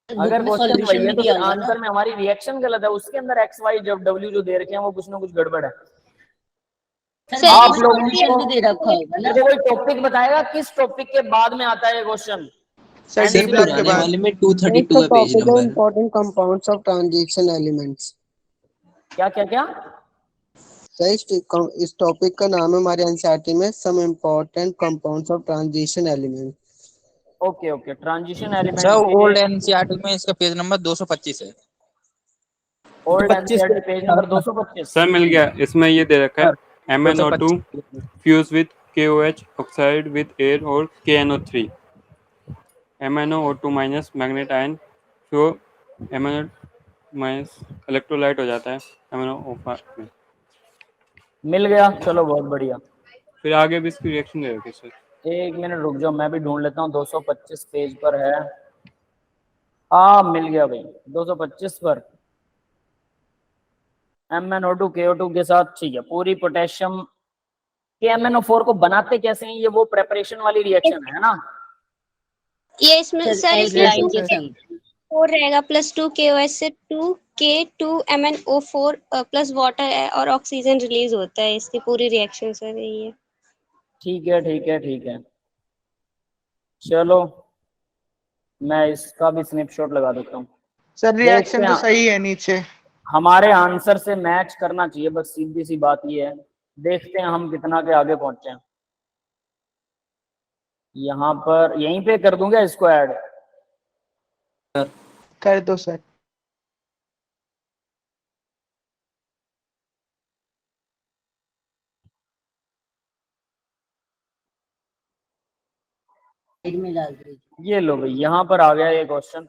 अगर क्वेश्चन वही है तो फिर आंसर में हमारी रिएक्शन गलत है, उसके अंदर एक्स वाई जब डब्ल्यू जो दे रखे हैं वो कुछ ना कुछ गड़बड़ है। आप लोग दे रखा होगा ना। मुझे कोई टॉपिक बताएगा किस टॉपिक के बाद में आता है ये क्वेश्चन? सर डी ब्लॉक के बाद। वाले में 232 है page number. Important compounds of transition elements. क्या क्या क्या? सर इस टॉपिक का नाम है हमारे एनसीईआरटी में some important compounds of transition element. Okay okay, transition element. Sir old NCERT में इसका पेज नंबर 225 है। Old NCERT page number 225। Sir मिल गया, इसमें ये दे रखा है MnO2 fuse with KOH oxide with air और KNO3। MnO2 minus manganate ion जो MnO माइनस इलेक्ट्रोलाइट हो जाता है MnO5 में। मिल गया, चलो बहुत बढ़िया। फिर आगे भी इसकी रिएक्शन दे रखी सर। 1 मिनट रुक जाओ, मैं भी ढूंढ लेता हूँ। 225 पेज पर है। हाँ मिल गया भाई, 225 पर MnO2 KO2 के साथ। ठीक है, पूरी पोटेशियम के MnO4 को बनाते कैसे हैं, ये वो प्रेपरेशन वाली रिएक्शन है ना? ये इसमें सर इसमें 4 रहेगा प्लस 2 KOH से 2 K2 MnO4 प्लस वाटर और ऑक्सीजन रिलीज होता है। इसकी पूरी रिएक्शन सर यही है। ठीक है ठीक है ठीक है, चलो मैं इसका भी स्नैपशॉट लगा देता हूँ। सर रिएक्शन तो सही है नीचे। हमारे आंसर से मैच करना चाहिए, बस सीधी सी बात ये है। देखते हैं हम कितना के आगे पहुंचे हैं। यहाँ पर यहीं पे कर दूंगा इसको ऐड। कर दो सर। साइड में डाल दीजिए। ये लो भाई, यहाँ पर आ गया ये क्वेश्चन।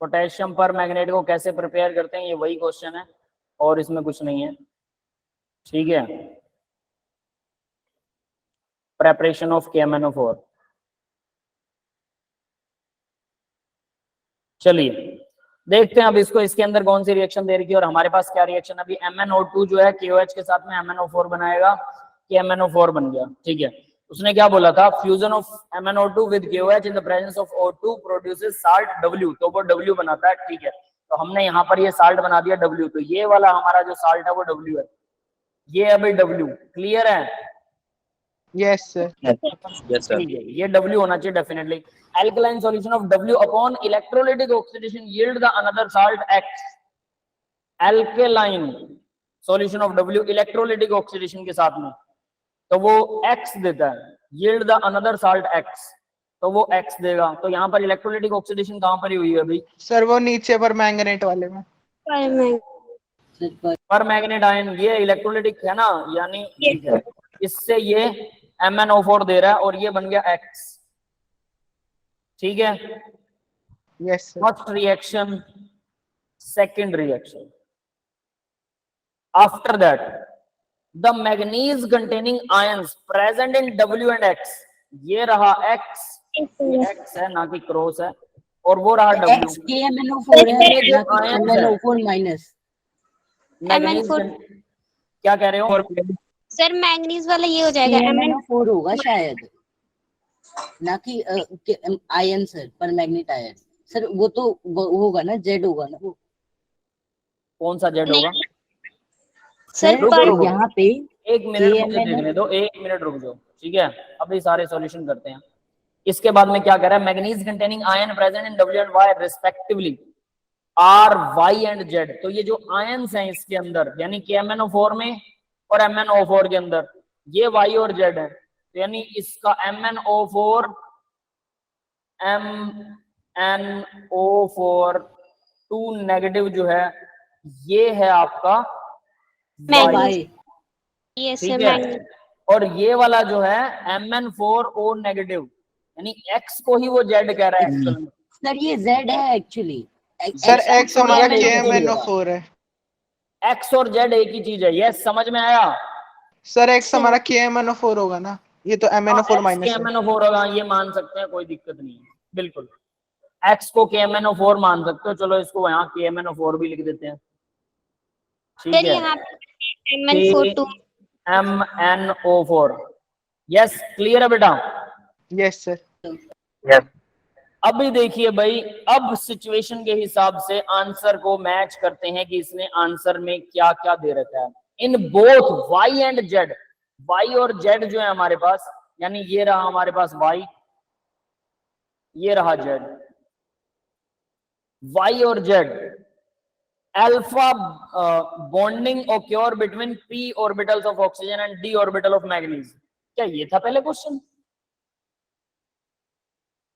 पोटेशियम पर मैग्नेट को कैसे प्रिपेयर करते हैं, ये वही क्वेश्चन है और इसमें कुछ नहीं है। ठीक है, प्रेपरेशन ऑफ KMnO4। चलिए देखते हैं अब इसको, इसके अंदर कौन सी रिएक्शन दे रही है और हमारे पास क्या रिएक्शन। अभी MnO2 जो है KOH के साथ में MnO4 बनाएगा, KMnO4 बन गया। ठीक है, उसने क्या बोला था, fusion of MnO2 with KOH in the presence of O2 produces salt W, तो वो W बनाता है। ठीक है, तो हमने यहाँ पर ये साल्ट बना दिया W, तो ये वाला हमारा जो साल्ट है वो W है, ये अभी W। क्लियर है? Yes sir. Yes sir. ठीक है, ये W होना चाहिए definitely. Alkaline solution of W upon electrolytic oxidation yield the another salt X। Alkaline solution of W electrolytic oxidation के साथ में, तो वो X देता है, yield the another salt X, तो वो X देगा। तो यहाँ पर इलेक्ट्रोलिटिक ऑक्सीडेशन कहाँ पर ही हुई है अभी सर वो नीचे पर मैंगनेट वाले में। पर मैग्नेट आयन, ये इलेक्ट्रोलिटिक है ना, यानी ठीक है, इससे ये MnO4 दे रहा है और ये बन गया X। ठीक है, yes sir. First reaction, second reaction. After that the manganese containing ions present in W and X, ये रहा X, ये X है ना कि क्रॉस है, और वो रहा W। X KMnO4 है, ये जो ना कि ions है, MnO4 माइनस। मैग्नीज क्या कह रहे हो? सर मैग्नीज वाला ये हो जाएगा KMnO4 होगा शायद, ना कि आयन सर, पर मैग्नेट आयन सर। वो तो वो होगा ना, Z होगा ना वो। कौन सा Z होगा? सर रुको, पर रुको। यहाँ पे एक मिनट मुझे देखने दो, एक मिनट रुक जाओ। ठीक है, अभी सारे सॉल्यूशन करते हैं। इसके बाद में क्या कह रहा है, manganese containing ion present in W and Y respectively R, Y and Z। तो ये जो आयंस हैं इसके अंदर, यानी KMnO4 में और MnO4 के अंदर, ये Y और Z है, तो यानी इसका MnO4 2 नेगेटिव जो है, ये है आपका Y। ये ठीक सर है, मैग्नीज। और ये वाला जो है MnO4 नेगेटिव, यानी X को ही वो Z कह रहा है एक्चुअल में। सर ये Z है एक्चुअली। सर X हमारा KMnO4 KMnO4 है। X और Z एक ही चीज है, ये समझ में आया? सर X हमारा KMnO4 होगा ना, ये तो MnO4 माइनस है। KMnO4 होगा, ये मान सकते हैं, कोई दिक्कत नहीं है, बिल्कुल। X को KMnO4 मान सकते हो, चलो इसको यहाँ KMnO4 भी लिख देते हैं। ठीक सर है, यहाँ पे MnO4 MnO4। यस, क्लियर है बेटा? Yes sir. यस। अभी देखिए भाई, अब सिचुएशन के हिसाब से आंसर को मैच करते हैं कि इसने आंसर में क्या क्या दे रखा है। In both Y and Z, Y और Z जो है हमारे पास, यानी ये रहा हमारे पास Y, ये रहा Z, Y और Z, alpha bonding occur between p orbitals of oxygen and d orbital of manganese. क्या ये था पहले question?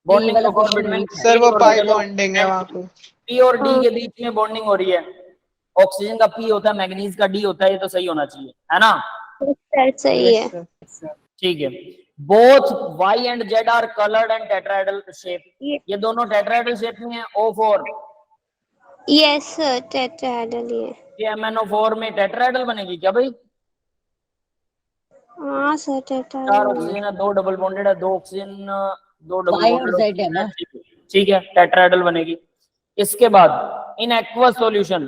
Bonding occur between sir वो पाई बॉन्डिंग है वहां पे, p और d के बीच में बॉन्डिंग हो रही है। ऑक्सीजन का p होता है, मैग्नीज का d होता है, ये तो सही होना चाहिए, है ना? सर सही है। ठीक है, both Y and Z are coloured and tetrahedral shape, ये दोनों टेट्राहेड्रल शेप में है। O4 यस सर टेट्राहेड्रल ये। ये MnO4 में टेट्राहेड्रल बनेगी क्या भाई? हाँ सर 4 टेट्राहेड्रल। ऑक्सीजन है, 2 डबल बॉन्डेड है, 2 ऑक्सीजन, 2 डबल Y और बॉन्डेड Z है ना। ठीक है, टेट्राहेड्रल बनेगी। इसके बाद इन एक्वस सॉल्यूशन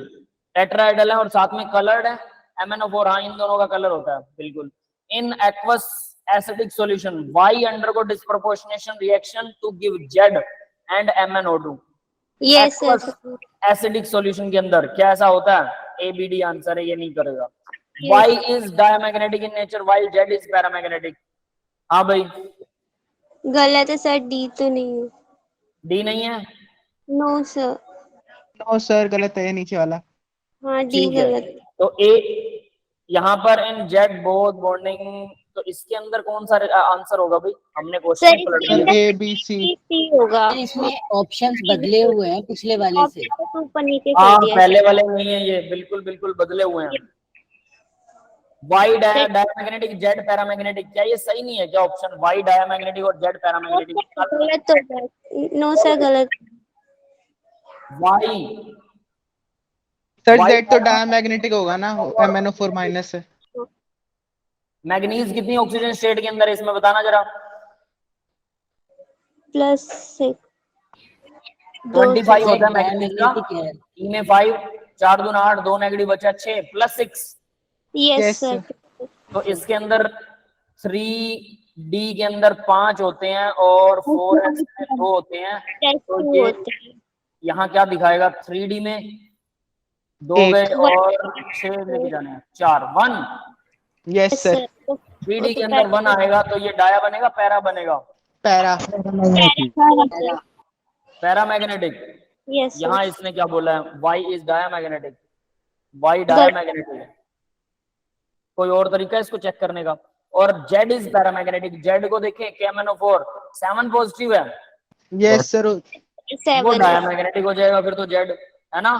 टेट्राहेड्रल है और साथ में कलर्ड है, MnO4, हाँ इन दोनों का कलर होता है, बिल्कुल। In aqueous acidic solution Y undergo disproportionation reaction to give Z and MnO2। Yes sir. Acidic solution के अंदर क्या ऐसा होता है? ABD आंसर है, ये नहीं करेगा। Y is diamagnetic in nature while Z is paramagnetic। हाँ भाई, गलत है सर, डी तो नहीं है। D नहीं है? No sir. नो सर गलत है, ये नीचे वाला। हाँ डी ठीक है, गलत। तो A यहाँ पर इन Z बोथ बॉन्डिंग तो इसके अंदर कौन सा आंसर होगा भाई? हमने सर क्वेश्चन इसके पलट सर दिया। A B C. सी होगा। सर इसमें ऑप्शंस बदले हुए हैं पिछले वाले से। ऑप्शन को ऊपर नीचे हाँ, कर दिया पहले सर। वाले नहीं है ये, बिल्कुल बिल्कुल बदले हुए हैं। वाई डायमैग्नेटिक, जेड पैरामैग्नेटिक, क्या ये सही नहीं है क्या ऑप्शन? वाई डायमैग्नेटिक और जेड पैरामैग्नेटिक। गलत हो गया। नो सर गलत। वाई सर वाई जेड तो डायमैग्नेटिक होगा ना, MnO4 माइनस है। मैग्नीज कितनी ऑक्सीजन स्टेट के अंदर है इसमें बताना जरा। +6 25 सर होता है मैग्नीज का। डायमैग्नेटिक है। ई में 5, 4 दूना 8, 2 नेगेटिव बचा 6 +6। Yes Yes, sir. तो इसके अंदर 3D के अंदर 5 होते हैं और 4s में 2 होते हैं। तो 2 ये होते हैं। यहाँ क्या दिखाएगा? 3D में 2 एक। गए और 6 लेके जाने हैं, 4 1। Yes yes sir. Sir. 3D के अंदर 1 आएगा तो ये डाया बनेगा, पैरा बनेगा? पैरा। पैरामैग्नेटिक। यस यहाँ सर। इसने क्या बोला है? Y is diamagnetic, Y diamagnetic है। कोई और तरीका है इसको चेक करने का? और जेड इज पैरामैग्नेटिक, जेड को देखें KMnO4 7 पॉजिटिव है, यस सर। वो 7 डायामैग्नेटिक हो जाएगा फिर तो जेड, है ना?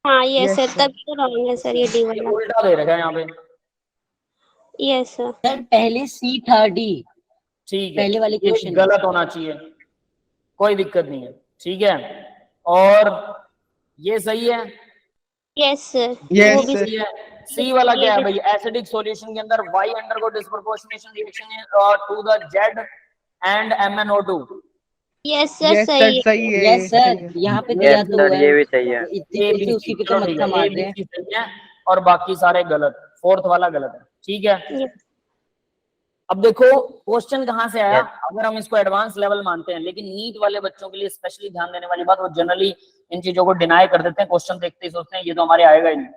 हाँ यस Yes, सर। sir. तब तो रॉन्ग है सर ये डी ये वाला। उल्टा दे रखा है यहाँ पे। Yes sir. सर पहले सी था डी। ठीक है, पहले वाले ये क्वेश्चन गलत होना चाहिए, कोई दिक्कत नहीं है, ठीक है। और ये सही है, यस सर। Yes, वो भी sir. सही है। सी वाला क्या है भाई? एसिडिक सॉल्यूशन के अंदर Y undergo disproportionation reaction to the Z and MnO2। Yes sir yes सही सर है। सही है। यस सर यहाँ पे दिया तो हुआ है। ये भी सही है। इतनी खुद से उसी पे तो मत्था मार रहे हैं। ABC सही है और बाकी सारे गलत, फोर्थ वाला गलत है, ठीक है। Yes. अब देखो क्वेश्चन कहाँ से आया, अगर हम इसको एडवांस लेवल मानते हैं, लेकिन नीट वाले बच्चों के लिए स्पेशली ध्यान देने वाली बात, वो जनरली इन चीजों को डिनाई कर देते हैं, क्वेश्चन देखते ही सोचते हैं ये तो हमारे आएगा ही नहीं।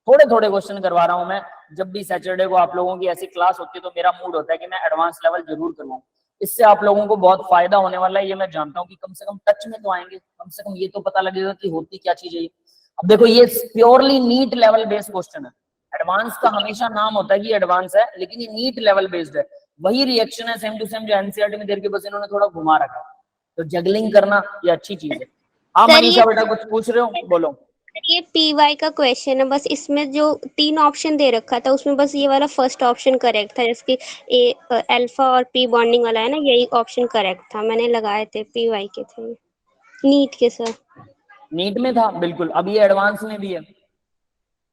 थोड़े थोड़े क्वेश्चन करवा रहा हूं मैं। जब भी सैटरडे को आप लोगों की ऐसी क्लास होती है तो मेरा मूड होता है कि मैं एडवांस लेवल जरूर करवाऊं। इससे आप लोगों को बहुत फायदा होने वाला है, ये मैं जानता हूं कि कम से कम टच में तो आएंगे, कम से कम ये तो पता लगेगा कि होती क्या चीज है ये। अब देखो ये purely NEET level based question है। एडवांस का हमेशा नाम होता है कि एडवांस है, लेकिन ये नीट लेवल बेस्ड है। वही रिएक्शन है सेम टू सेम जो एनसीईआरटी में दे के, बस इन्होंने थोड़ा घुमा रखा है। तो जगलिंग करना ये अच्छी चीज है। हाँ सर, मनीषा ये- बेटा कुछ पूछ रहे हो, बोलो। ये PY का क्वेश्चन है, बस इसमें जो 3 ऑप्शन दे रखा था उसमें बस ये वाला फर्स्ट ऑप्शन करेक्ट था, जैसे कि ए अल्फा और P बॉन्डिंग वाला है ना, यही ऑप्शन करेक्ट था। मैंने लगाए थे, PY के थे नीट के सर। नीट में था बिल्कुल, अब ये एडवांस में भी है।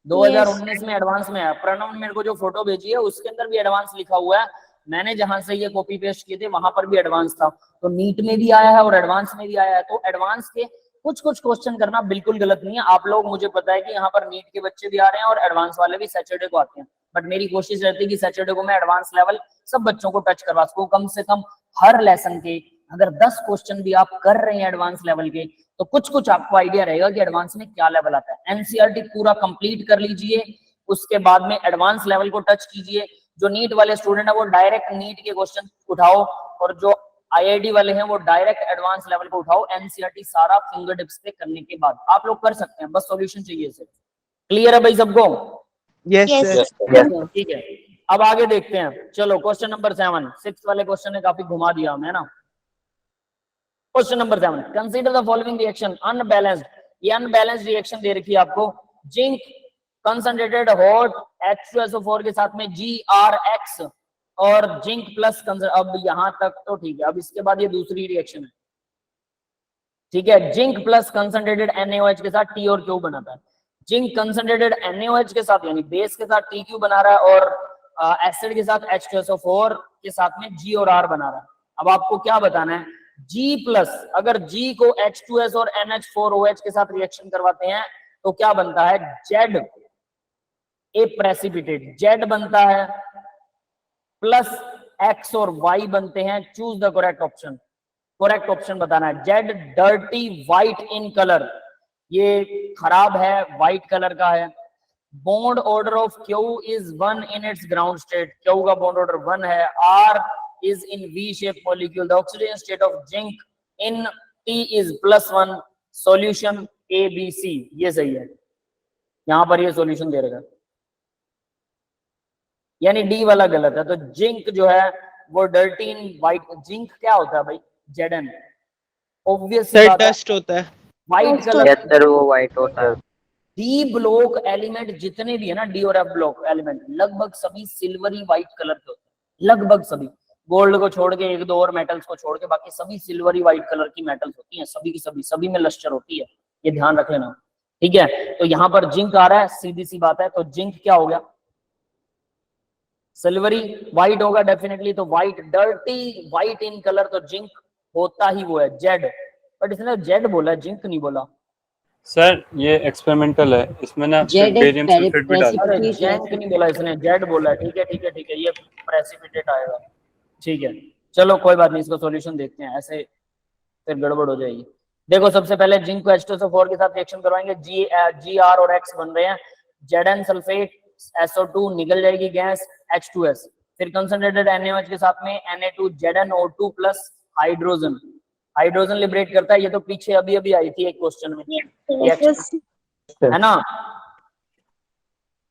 2019 में एडवांस में है। प्रणव ने मेरे को जो फोटो भेजी है उसके अंदर भी एडवांस लिखा हुआ है। मैंने जहां से ये कॉपी पेस्ट किए थे वहां पर भी एडवांस था। तो नीट में भी आया है और एडवांस में भी आया है। तो एडवांस के कुछ कुछ क्वेश्चन करना बिल्कुल गलत नहीं है। आप लोग, मुझे पता है कि यहाँ पर नीट के बच्चे भी आ रहे हैं और एडवांस वाले भी सैटरडे को आते हैं, बट मेरी कोशिश रहती है कि सैटरडे को मैं एडवांस लेवल सब बच्चों को टच करवा सकूं। कम से कम हर लेसन के अगर 10 क्वेश्चन भी आप कर रहे हैं एडवांस लेवल के, तो कुछ कुछ आपको आइडिया रहेगा कि एडवांस में क्या लेवल आता है। एनसीईआरटी पूरा कंप्लीट कर लीजिए, उसके बाद में एडवांस लेवल को टच कीजिए। जो नीट वाले स्टूडेंट है वो डायरेक्ट नीट के क्वेश्चन उठाओ, और जो आईआईटी वाले हैं वो डायरेक्ट एडवांस लेवल को उठाओ। एनसीईआरटी सारा फिंगर टिप्स पे करने के बाद आप लोग कर सकते हैं, बस सॉल्यूशन चाहिए सिर्फ। क्लियर है भाई सबको? Yes Yes, sir. ठीक है, अब आगे देखते हैं। चलो क्वेश्चन नंबर 7, 6 वाले क्वेश्चन ने काफी घुमा दिया हमें, है ना। Question number 7, consider the following reaction unbalanced. ये अनबैलेंस्ड रिएक्शन दे रखी है आपको। जिंक कंसंट्रेटेड हॉट H2SO4 के साथ में GRX और जिंक प्लस। अब यहां तक तो ठीक है, अब इसके बाद ये दूसरी रिएक्शन है, ठीक है। जिंक प्लस कंसंट्रेटेड NaOH के साथ T और Q बनाता है। जिंक कंसंट्रेटेड NaOH के साथ यानी बेस के साथ TQ बना रहा है, और एसिड के साथ H2SO4 के साथ में G और R बना रहा है। अब आपको क्या बताना है, G प्लस, अगर G को H2S और NH4OH के साथ रिएक्शन करवाते हैं तो क्या बनता है, Z ए प्रेसिपिटेट, Z बनता है, प्लस X और Y बनते हैं। Choose the correct option. Correct option बताना है। Z dirty white in colour, ये खराब है, व्हाइट कलर का है। Bond order of Q is 1 in its ground state, Q का बॉन्ड ऑर्डर 1 है। R is in V-shaped molecule. The oxidation state of zinc in T is +1. Solution A, B, C. ये सही है, यहां पर ये सॉल्यूशन दे रखा है। यानी डी वाला गलत है। तो जिंक जो है वो डर्टी इन वाइट, जिंक क्या होता है भाई? Zn, ऑब्वियस सर बात है, डस्ट होता है। White colour. सर वो व्हाइट होता है। डी ब्लॉक एलिमेंट जितने भी है ना, डी और एफ ब्लॉक एलिमेंट, लगभग सभी सिल्वरी व्हाइट कलर के होते हैं, लगभग सभी, गोल्ड को छोड़ के, एक दो और मेटल्स को छोड़ के, बाकी सभी सिल्वरी व्हाइट कलर की मेटल्स होती हैं, सभी की सभी, सभी में लश्चर होती है, ये ध्यान रख लेना, ठीक है। तो यहाँ पर जिंक आ रहा है, सीधी सी बात है। तो जिंक क्या हो गया? सिल्वरी व्हाइट होगा डेफिनेटली, तो white, dirty white in colour, तो जिंक होता ही वो है जेड, बट इसने जेड बोला, जिंक नहीं बोला। सर ये एक्सपेरिमेंटल है, इसमें ना जेड बेरियम सल्फेट भी डाल। अरे जिंक नहीं बोला इसने, जेड बोला है, ठीक है ठीक है ठीक है, ये प्रेसिपिटेट आएगा, ठीक है। चलो कोई बात नहीं, इसका सॉल्यूशन देखते हैं, ऐसे फिर गड़बड़ हो जाएगी। देखो सबसे पहले जिंक को H2SO4 के साथ रिएक्शन करवाएंगे, Gr और X बन रहे हैं, Zn सल्फेट, SO2 निकल जाएगी गैस, H2S, फिर कंसंट्रेटेड NaOH के साथ में Na2ZnO2 plus hydrogen, hydrogen liberate करता है, ये तो पीछे अभी अभी आई थी एक क्वेश्चन में, है ना।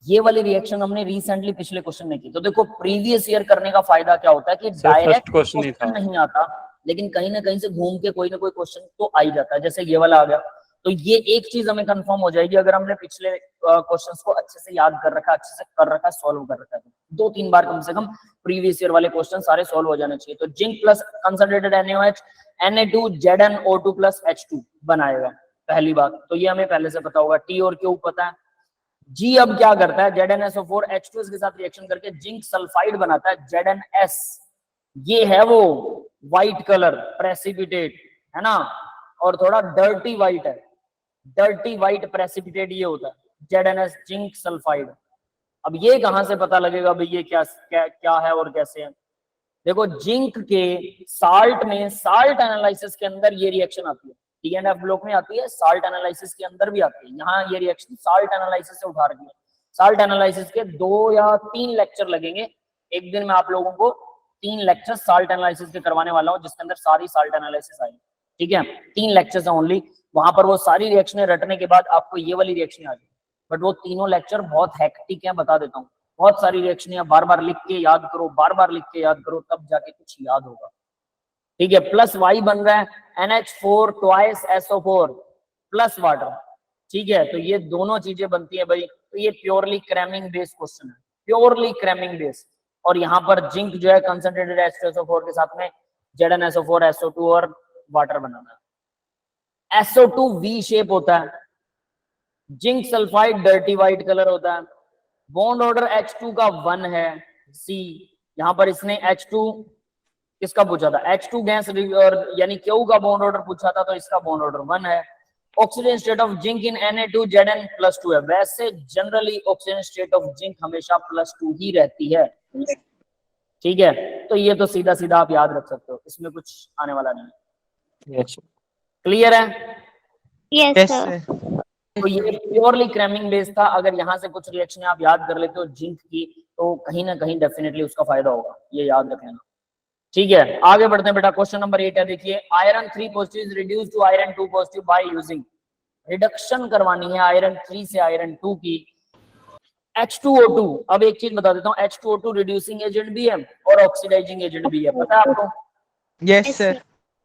ये वाली रिएक्शन हमने रिसेंटली पिछले क्वेश्चन में की। तो देखो प्रीवियस ईयर करने का फायदा क्या होता है कि डायरेक्ट क्वेश्चन ही था, नहीं आता, लेकिन कहीं ना कहीं से घूम के कोई ना कोई क्वेश्चन तो आ ही जाता है, जैसे ये वाला आ गया। तो ये एक चीज हमें कंफर्म हो जाएगी, अगर हमने पिछले क्वेश्चंस को अच्छे से याद कर रखा, अच्छे से कर रखा, सॉल्व कर रखा है, तो 2-3 बार कम से कम प्रीवियस ईयर वाले क्वेश्चन सारे सॉल्व हो जाने चाहिए। तो zinc plus concentrated NaOH Na2ZnO2 plus H2 बनाएगा, पहली बात तो ये हमें पहले से पता होगा। T और Q पता है। G अब क्या करता है? ZnSO4 H2S के साथ रिएक्शन करके जिंक सल्फाइड बनाता है, ZnS, ये है वो व्हाइट कलर प्रेसिपिटेट, है ना, और थोड़ा डर्टी व्हाइट है, डर्टी व्हाइट प्रेसिपिटेट ये होता है ZnS, जिंक सल्फाइड। अब ये कहां से पता लगेगा भाई ये क्या है और कैसे है? देखो जिंक के साल्ट में, साल्ट एनालिसिस के अंदर ये रिएक्शन आती है, टी एंड एफ ब्लॉक में आती है, साल्ट एनालिसिस के अंदर भी आती है। यहाँ ये रिएक्शन साल्ट एनालिसिस से उठा रखी है। साल्ट एनालिसिस के 2 या 3 लेक्चर लगेंगे, एक दिन में आप लोगों को 3 लेक्चर साल्ट एनालिसिस के करवाने वाला हूँ, जिसके अंदर सारी साल्ट एनालिसिस आई, ठीक है। 3 लेक्चर्स है ओनली, वहां पर वो सारी रिएक्शनें रटने के बाद आपको ये वाली रिएक्शन आ जाएगी। बट वो तीनों लेक्चर बहुत हैक्टिक है, बता देता हूँ, बहुत सारी रिएक्शनें बार बार लिख के याद करो, बार बार लिख के याद करो, तब जाके कुछ याद होगा, ठीक है। प्लस वाई बन रहा है NH4 twice SO4 plus water, ठीक है। तो ये दोनों चीजें बनती है भाई, तो ये प्योरली क्रैमिंग बेस्ड क्वेश्चन है, प्योरली क्रैमिंग बेस्ड। और यहाँ पर जिंक जो है कंसंट्रेटेड H2SO4 के साथ में ZnSO4 SO2 और वाटर बनाना है। SO2 V शेप होता है, zinc sulphide dirty white colour होता है, बॉन्ड ऑर्डर H2 का 1 है, C। यहाँ पर इसने H2 किसका पूछा था? H2 गैस और यानी Q का बॉन्ड ऑर्डर पूछा था, तो इसका बॉन्ड ऑर्डर 1 है। Oxygen state of zinc in Na2Zn +2 है। वैसे generally oxygen state of zinc हमेशा +2 ही रहती है, ठीक है। तो ये तो सीधा सीधा आप याद रख सकते हो, इसमें कुछ आने वाला नहीं। क्लियर है? Yes sir. तो ये प्योरली क्रैमिंग बेस्ड था। अगर यहाँ से कुछ रिएक्शन आप याद कर लेते हो जिंक की, तो कहीं ना कहीं डेफिनेटली उसका फायदा होगा, ये याद रख लेना, ठीक है। आगे बढ़ते हैं बेटा, क्वेश्चन नंबर 8 है, देखिए iron 3 positive is reduced to iron 2 positive by using, reduction करवानी है आयरन 3 से आयरन 2 की, H2O2। अब एक चीज बता देता हूँ, H2O2 रिड्यूसिंग एजेंट भी है और ऑक्सीडाइजिंग एजेंट भी है, पता है आपको? Yes sir.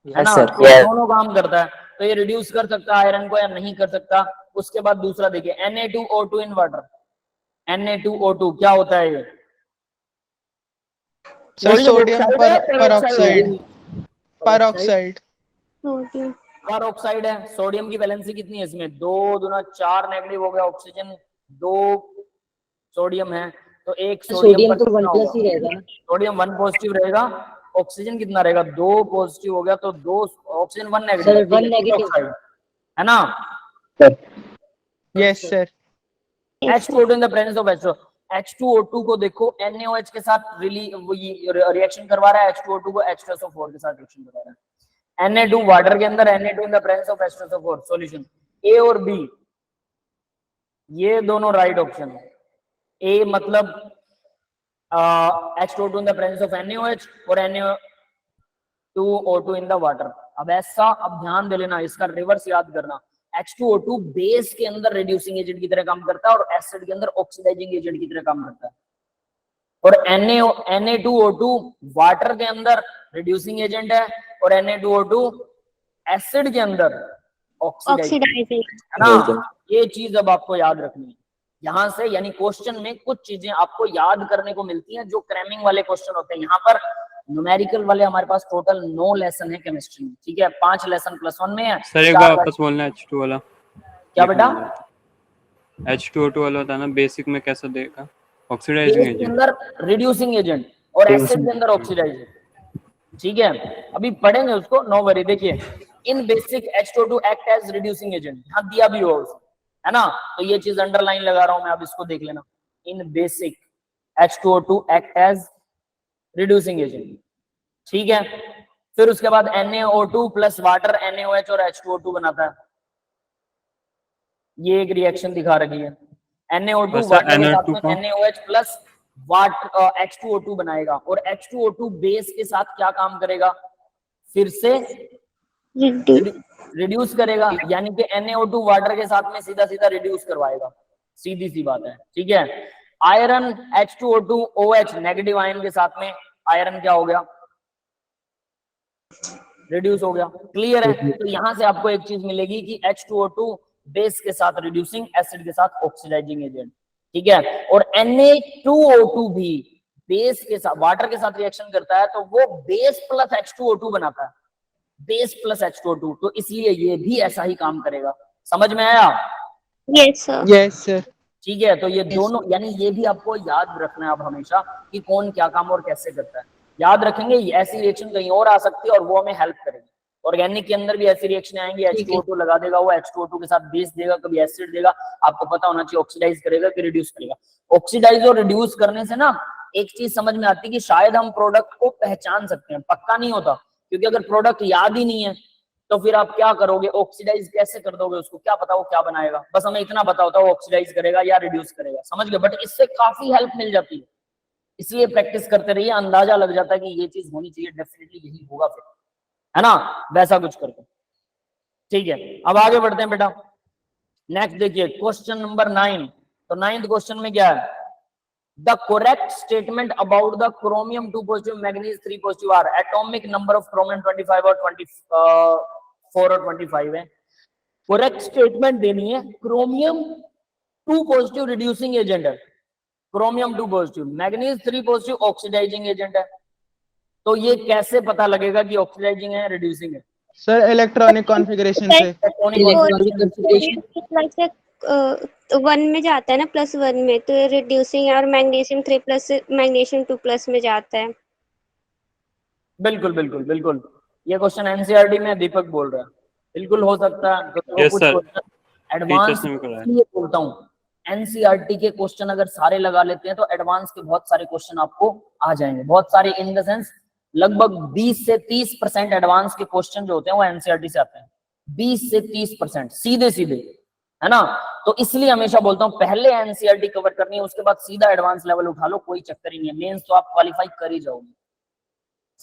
है ना, तो दोनों काम करता है। तो ये रिड्यूस कर सकता है आयरन को या नहीं कर सकता। उसके बाद दूसरा देखिए Na2O2 इन वाटर, Na2O2 क्या होता है ये? Sir sodium peroxide, peroxide peroxide है। सोडियम की वैलेंसी कितनी है इसमें? 2 दूना 4 नेगेटिव हो गया, ऑक्सीजन 2 सोडियम है, तो एक सोडियम तो 1+ ही रहेगा ना, सोडियम 1 पॉजिटिव रहेगा, ऑक्सीजन कितना रहेगा? 2 पॉजिटिव हो गया, तो 2 ऑक्सीजन 1 नेगेटिव, 1 नेगेटिव है ना। Yes sir. H2O2 in the presence of H2O, H2O2 को देखो NaOH के साथ रिएक्शन करवा रहा है, H2O2 को H2SO4 के साथ रिएक्शन करवा रहा है। Na2 वाटर के अंदर, Na2 in the presence of H2SO4, solution A और B, ये दोनों राइट ऑप्शन है। A मतलब H2O2 in the presence of NaOH और Na2O2 इन द वाटर। अब ऐसा, अब ध्यान दे लेना, इसका रिवर्स याद करना। H2O2 बेस के अंदर रिड्यूसिंग एजेंट की तरह काम करता है और एसिड के अंदर ऑक्सीडाइजिंग एजेंट की तरह काम करता है। और Na2O2 वाटर के अंदर रिड्यूसिंग एजेंट है और Na2O2 एसिड के अंदर ऑक्सीडाइजिंग ऑक्सीडाइजिंग। है ना। ये चीज अब आपको याद रखनी है यहाँ से, यानी क्वेश्चन में कुछ चीजें आपको याद करने को मिलती हैं जो क्रैमिंग वाले क्वेश्चन होते हैं। यहाँ पर न्यूमेरिकल वाले हमारे पास टोटल 9 लेसन है केमिस्ट्री में, ठीक है। 5 लेसन +1 में है। सर एक बार वापस बोलना H2 वाला। क्या बेटा? H2O2 वाला था ना, बेसिक में कैसा देगा? ऑक्सीडाइजिंग बेस के एजेंट। अंदर रिड्यूसिंग एजेंट और एसिड के अंदर ऑक्सीडाइजिंग, ठीक है। अभी पढ़ेंगे उसको, नो वरी। देखिए in basic H2O2 act as reducing agent, यहाँ दिया भी होगा उसको, है ना। तो ये चीज अंडरलाइन लगा रहा हूं मैं, अब इसको देख लेना। In basic H2O2 act as reducing agent, ठीक है। फिर उसके बाद NaO2 प्लस वाटर NaOH और H2O2 बनाता है। ये एक रिएक्शन दिखा रखी है। NaO2 बस वाटर के NO2 साथ में का? NaOH प्लस वाटर H2O2 बनाएगा और H2O2 बेस के साथ क्या काम करेगा? फिर से रिड्यूस करेगा, यानी कि NaO2 वाटर के साथ में सीधा सीधा रिड्यूस करवाएगा, सीधी सी बात है, ठीक है। Iron H2O2 OH negative ion के साथ में आयरन क्या हो गया? रिड्यूस हो गया। क्लियर है? तो यहां से आपको एक चीज मिलेगी कि H2O2 बेस के साथ रिड्यूसिंग, एसिड के साथ ऑक्सीडाइजिंग एजेंट, ठीक है। और Na2O2 भी बेस के साथ, वाटर के साथ रिएक्शन करता है तो वो बेस प्लस H2O2 बनाता है, बेस प्लस H2O2, तो इसलिए ये भी ऐसा ही काम करेगा। समझ में आया? Yes sir. Yes sir. ठीक है। तो ये दोनों, यानी ये भी आपको याद रखना है अब हमेशा कि कौन क्या काम और कैसे करता है। याद रखेंगे, ऐसी रिएक्शन कहीं और आ सकती है और वो हमें हेल्प करेगी। ऑर्गेनिक के अंदर भी ऐसी रिएक्शन आएंगी, H2O2 लगा देगा, वो H2O2 के साथ बेस देगा, कभी एसिड देगा। आपको पता होना चाहिए ऑक्सीडाइज करेगा कि रिड्यूस करेगा। ऑक्सीडाइज और रिड्यूस करने से ना एक चीज समझ में आती है कि शायद हम प्रोडक्ट को पहचान सकते हैं, पक्का नहीं होता, क्योंकि अगर प्रोडक्ट याद ही नहीं है तो फिर आप क्या करोगे? ऑक्सीडाइज कैसे कर दोगे उसको? क्या पता वो क्या बनाएगा? बस हमें इतना पता होता है वो ऑक्सीडाइज करेगा या रिड्यूस करेगा, समझ गए। बट इससे काफी हेल्प मिल जाती है, इसलिए प्रैक्टिस करते रहिए, अंदाजा लग जाता है कि ये चीज होनी चाहिए, डेफिनेटली यही होगा फिर, है ना, वैसा कुछ करके। ठीक है, अब आगे बढ़ते हैं बेटा। नेक्स्ट देखिए क्वेश्चन नंबर 9। तो 9th क्वेश्चन में क्या है? The correct statement about the chromium 2 positive, manganese 3 positive are atomic number of chromium 25 और 24 और 25 है। करेक्ट स्टेटमेंट देनी है। क्रोमियम 2 पॉजिटिव रिड्यूसिंग एजेंट है, chromium 2 positive, manganese 3 positive oxidising agent है। तो ये कैसे पता लगेगा कि ऑक्सीडाइजिंग है रिड्यूसिंग है? सर इलेक्ट्रॉनिक कॉन्फ़िगरेशन से। वन में जाता है ना, +1 में, तो ये रिड्यूसिंग है, और मैग्नीशियम 3+ से मैग्नीशियम 2+ में जाता है। बिल्कुल बिल्कुल बिल्कुल, ये क्वेश्चन एनसीईआरटी में दीपक बोल रहा है, बिल्कुल हो सकता है। तो Yes, कुछ sir. क्वेश्चन एडवांस, ने भी कराया। ये बोलता हूँ एनसीईआरटी के क्वेश्चन अगर सारे लगा लेते हैं तो एडवांस के बहुत सारे क्वेश्चन आपको आ जाएंगे। बहुत सारे इन द सेंस लगभग 20 से 30% एडवांस के क्वेश्चन जो होते हैं वो एनसीईआरटी से आते हैं। 20 से 30% सीधे सीधे, है ना। तो इसलिए हमेशा बोलता हूँ पहले एनसीईआरटी कवर करनी है, उसके बाद सीधा एडवांस लेवल उठा लो, कोई चक्कर ही नहीं है। मेंस तो आप क्वालिफाई कर ही जाओगे,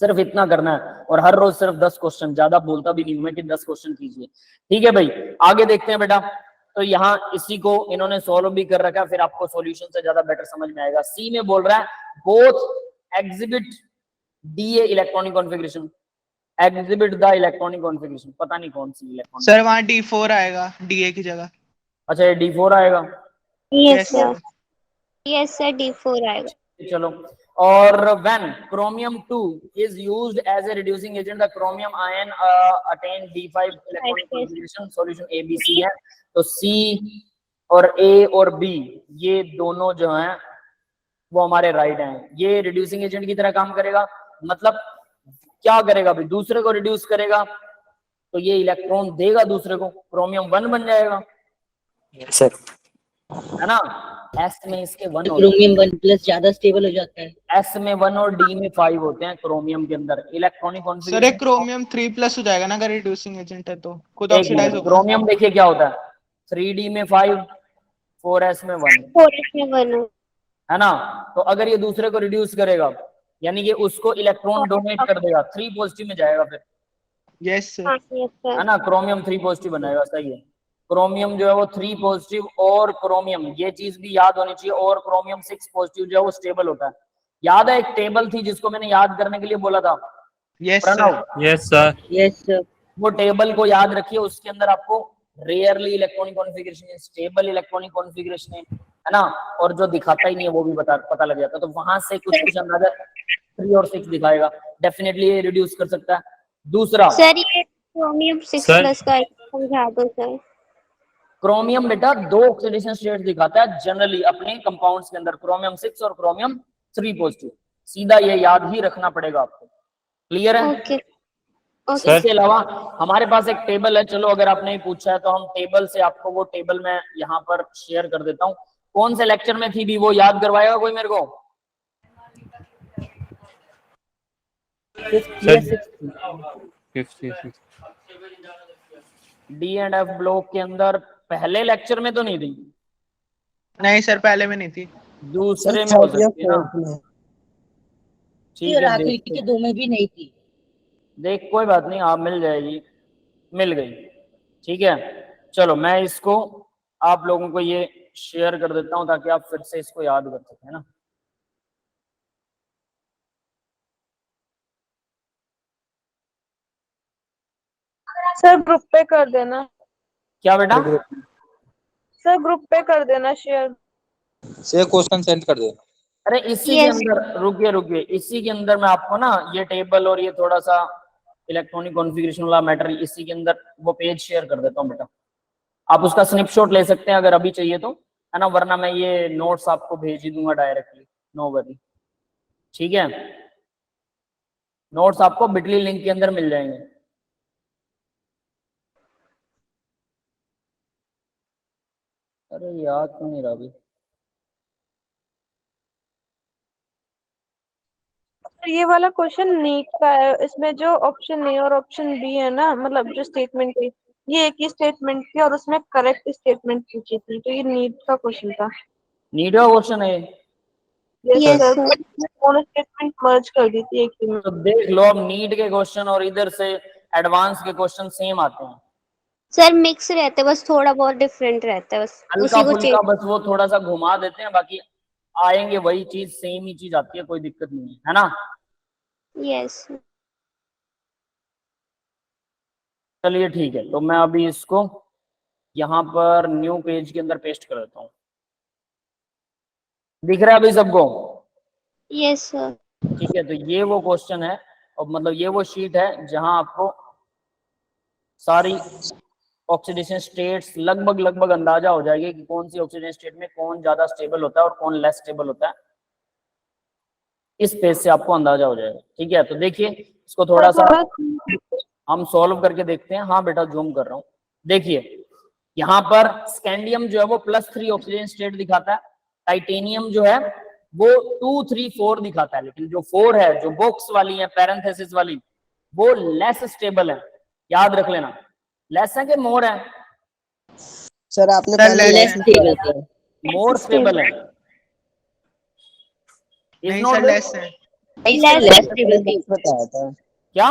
सिर्फ इतना करना है। और हर रोज सिर्फ 10 क्वेश्चन, ज्यादा बोलता भी नहीं हूं मैं कि 10 क्वेश्चन कीजिए, ठीक है भाई। आगे देखते हैं बेटा। तो यहाँ इसी को इन्होंने सॉल्व भी कर रखा है, फिर आपको सॉल्यूशन से ज्यादा बेटर समझ में आएगा। सी में बोल रहा है both exhibit DA electronic configuration, exhibit the electronic configuration, पता नहीं कौन सी इलेक्ट्रॉनिक। सर वहाँ D4 आएगा DA की जगह। अच्छा ये D4 आएगा। Yes sir, yes sir, D4 आएगा। चलो, और when chromium 2 is used as a reducing agent, the chromium ion attain D5 electronic configuration, solution A B C है। तो C और A और B ये दोनों जो हैं वो हमारे राइट हैं। ये रिड्यूसिंग एजेंट की तरह काम करेगा, मतलब क्या करेगा भाई? दूसरे को रिड्यूस करेगा, तो ये इलेक्ट्रॉन देगा दूसरे को, क्रोमियम 1 बन जाएगा, सर है ना। S में इसके 1 होते क्रोमियम 1+ ज्यादा स्टेबल हो जाता है। हैं, S में 1 और D में 5 होते हैं क्रोमियम के अंदर। इलेक्ट्रॉनिक सर कॉन्फ़िगरेशन एक क्रोमियम 3+ हो जाएगा ना अगर रिड्यूसिंग एजेंट है तो खुद ऑक्सीडाइज होगा। क्रोमियम देखिए क्या होता है, 3D में 5, 4S में 1, 4s में 1 है ना। तो अगर ये दूसरे को रिड्यूस करेगा यानी कि उसको इलेक्ट्रॉन डोनेट कर देगा, 3 पॉजिटिव में जाएगा फिर, यस सर। हाँ, यस सर। है ना। क्रोमियम 3 पॉजिटिव बनाएगा, सही है। क्रोमियम जो है वो 3 पॉजिटिव, और क्रोमियम ये चीज भी याद होनी चाहिए, और क्रोमियम 6 पॉजिटिव जो है वो स्टेबल होता है। याद है एक टेबल थी जिसको मैंने याद करने के लिए बोला था, yes Pranav? Sir. Yes sir. Yes sir. वो टेबल को याद रखिए, उसके अंदर आपको रेयरली इलेक्ट्रॉनिक कॉन्फ़िगरेशन है, स्टेबल इलेक्ट्रॉनिक कॉन्फ़िगरेशन है ना, और जो दिखाता ही नहीं है वो भी पता लग जाता है। तो वहां से कुछ अंदाजा 3 और 6 दिखाएगा, डेफिनेटली ये रिड्यूस कर सकता है। दूसरा सर ये क्रोमियम 6 सर। प्लस का समझा दो सर। क्रोमियम बेटा 2 ऑक्सीडेशन स्टेट दिखाता है जनरली अपने कंपाउंड्स के अंदर, क्रोमियम 6 और क्रोमियम 3 पॉजिटिव। सीधा ये याद ही रखना पड़ेगा आपको। क्लियर है? Okay sir. इसके अलावा हमारे पास एक टेबल है, चलो अगर आपने पूछा है तो हम टेबल से आपको वो टेबल मैं यहाँ पर शेयर कर देता हूँ। कौन से लेक्चर में थी भी वो याद करवाएगा कोई मेरे को? 5th या 6th? D and F block के अंदर पहले लेक्चर में तो नहीं थी? नहीं सर, पहले में नहीं थी। दूसरे में हो सकती है ना? ठीक है, आखिरी के 2 में भी नहीं थी। देख कोई बात नहीं, आप मिल जाएगी, मिल गई। ठीक है, चलो मैं इसको आप लोगों को ये शेयर कर देता हूं ताकि आप फिर से इसको याद कर सकें ना। सर ग्रुप पे कर देना। क्या बेटा? सर ग्रुप पे कर देना शेयर। से क्वेश्चन सेंड कर दे। अरे इसी के अंदर रुकिए, इसी के अंदर मैं आपको ना ये टेबल और ये थोड़ा सा इलेक्ट्रॉनिक कॉन्फ़िगरेशन वाला मैटर इसी के अंदर वो पेज शेयर कर देता हूँ बेटा। आप उसका स्नैपशॉट ले सकते हैं अगर अभी चाहिए तो, है ना, वरना मैं ये नोट्स आपको भेज ही दूंगा डायरेक्टली, नो वरी। ठीक है, नोट्स आपको बिटली लिंक के अंदर मिल जाएंगे। अरे याद तो नहीं रहा अभी। ये वाला क्वेश्चन नीट का है, इसमें जो ऑप्शन ए और ऑप्शन बी है ना, मतलब जो स्टेटमेंट है ये एक ही स्टेटमेंट थी और उसमें करेक्ट स्टेटमेंट पूछी थी, तो ये नीट का क्वेश्चन था। नीट का क्वेश्चन है? यस सर, दोनों स्टेटमेंट मर्ज कर दी थी एक ही में। तो देख लो, अब नीट के क्वेश्चन और इधर से एडवांस के क्वेश्चन सेम आते हैं सर, मिक्स रहते हैं, बस थोड़ा बहुत डिफरेंट रहता है, बस हल्का उसी को फुल्का, बस वो थोड़ा सा घुमा देते हैं, बाकी आएंगे वही चीज, सेम ही चीज आती है, कोई दिक्कत नहीं है ना। यस। चलिए ठीक है, तो मैं अभी इसको यहाँ पर न्यू पेज के अंदर पेस्ट कर देता हूँ। दिख रहा है अभी सबको? Yes sir. ठीक है, तो ये वो क्वेश्चन है, और मतलब ये वो शीट है जहां आपको सारी ऑक्सीडेशन स्टेट्स लगभग अंदाजा हो जाएगी कि कौन सी ऑक्सीडेशन स्टेट में कौन ज्यादा स्टेबल होता है और कौन लेस स्टेबल होता है। इस पेज से आपको अंदाजा हो जाएगा। ठीक है, तो देखिए इसको थोड़ा सा हम सॉल्व करके देखते हैं। हाँ बेटा, जूम कर रहा हूँ। देखिए यहाँ पर स्कैंडियम जो है वो +3 ऑक्सीजन स्टेट दिखाता है, टाइटेनियम जो है वो 2, 3, 4 दिखाता है, लेकिन जो 4 है, जो बॉक्स वाली है पैरेंथेसिस वाली, वो लेस स्टेबल है। याद रख लेना, लेस है कि मोर है? सर आपने पहले लेस स्टेबल थे। मोर स्टेबल है। नहीं सर, लेस है। लेस स्टेबल थी। बताया था, क्या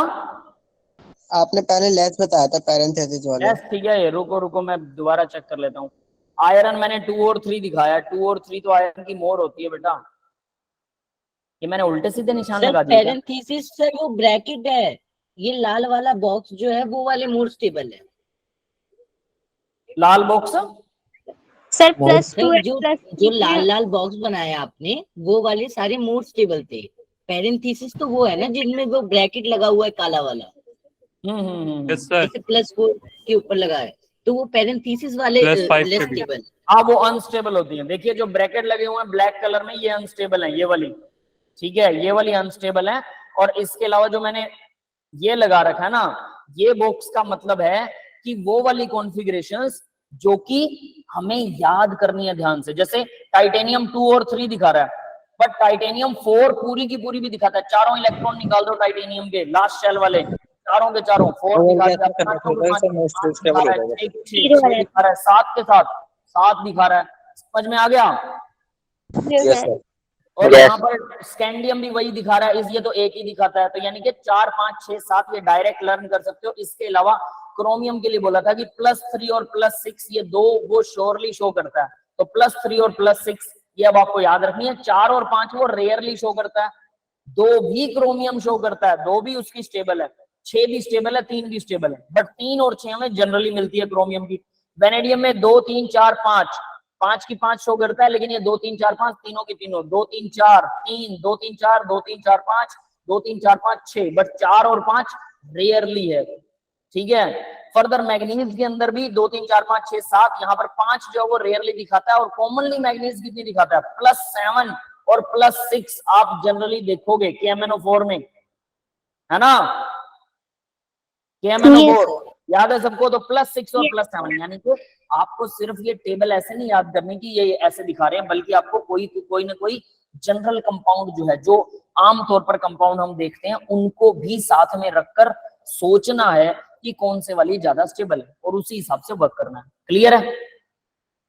आपने पहले लेस बताया था पैरेंथेसिस वाले। लेस? ठीक है, रुको मैं दोबारा चेक कर लेता हूँ। आयरन मैंने 2 और 3 दिखाया, 2 और 3 तो आयरन की मोर होती है बेटा। ये मैंने उल्टे सीधे निशान लगा दिया। पैरेंथेसिस सर वो ब्रैकेट है, ये लाल वाला बॉक्स जो है वो वाले मोर स्टेबल है। लाल बॉक्स सर +2 जो लाल बॉक्स बनाया आपने वो वाले सारे मोर स्टेबल थे। पैरेंथेसिस तो वो है ना जिनमें वो ब्रैकेट लगा हुआ है काला वाला, यस सर। जैसे +4 के ऊपर लगा है, तो वो पैरेंथेसिस वाले +5 लेस के भी। स्टेबल। हाँ, वो अनस्टेबल होती है। देखिए जो ब्रैकेट लगे हुए हैं ब्लैक कलर में, ये अनस्टेबल है, ये वाली। ठीक है, ये वाली अनस्टेबल है। और इसके अलावा जो मैंने ये लगा रखा है ना, ये बॉक्स का मतलब है कि वो वाली कॉन्फ़िगरेशंस जो कि हमें याद करनी है ध्यान से। जैसे टाइटेनियम 2 और 3 दिखा रहा है, बट टाइटेनियम 4 पूरी की पूरी भी दिखाता है। चारों इलेक्ट्रॉन निकाल दो टाइटेनियम के लास्ट शेल वाले, चारों के चारों 4 दिखा रहा है, 7 के साथ 7 दिखा रहा है। समझ में आ गया? Yes sir. और यहाँ पर स्कैंडियम भी वही दिखा रहा है, ये तो एक ही दिखाता है। तो यानी कि 4, 5, 6, 7 ये डायरेक्ट लर्न कर सकते हो। इसके अलावा क्रोमियम के लिए बोला था कि +3 और +6 ये 2 वो श्योरली शो करता है, तो +3 और +6 ये अब आपको याद रखनी है। 4 और 5 वो रेयरली शो करता है, 2 भी क्रोमियम शो करता है, 2 भी उसकी स्टेबल है, 6 भी स्टेबल है, 3 भी स्टेबल है, बट 3 और 6 में जनरली मिलती है क्रोमियम की। वेनेडियम में 2 3 4 5, 5 की 5 शो करता है, लेकिन ये 2 3 4 5 तीनों की तीनों 2 3 4 3 2 3 4 2 3 4 5 2 3 4 5 6, बट 4 और 5 रेयरली है। ठीक है, फर्दर मैग्नीज के अंदर भी 2 3 4 5 6 7, यहाँ पर 5 जो है वो रेयरली दिखाता है, और कॉमनली मैग्नीज कितनी दिखाता है, +7 और +6 आप जनरली देखोगे KMnO4 में, है ना। KMnO4 याद है सबको, तो +6 और +7, यानी कि आपको सिर्फ ये टेबल ऐसे नहीं याद करनी कि ये ऐसे दिखा रहे हैं, बल्कि आपको कोई ना कोई जनरल कंपाउंड जो है, जो आमतौर पर कंपाउंड हम देखते हैं, उनको भी साथ में रखकर सोचना है कि कौन से वाली ज्यादा स्टेबल है, और उसी हिसाब से वर्क करना है। क्लियर है?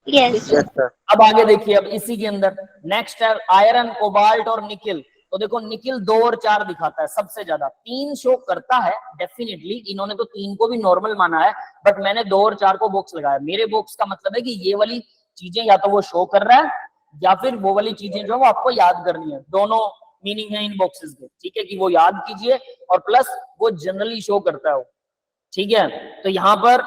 यस अब आगे देखिए, अब इसी के अंदर नेक्स्ट है आयरन, कोबाल्ट और निकिल। तो देखो निकिल 2 और 4 दिखाता है सबसे ज्यादा, 3 शो करता है डेफिनेटली, इन्होंने तो 3 को भी नॉर्मल माना है, बट मैंने 2 और 4 को बॉक्स लगाया। मेरे बॉक्स का मतलब है कि ये वाली चीजें या तो वो शो कर रहा है, या फिर वो वाली चीजें जो है वो आपको याद करनी है। दोनों मीनिंग है इन बॉक्सेस के, ठीक है, कि वो याद कीजिए और प्लस वो जनरली शो करता है वो। ठीक है, तो यहाँ पर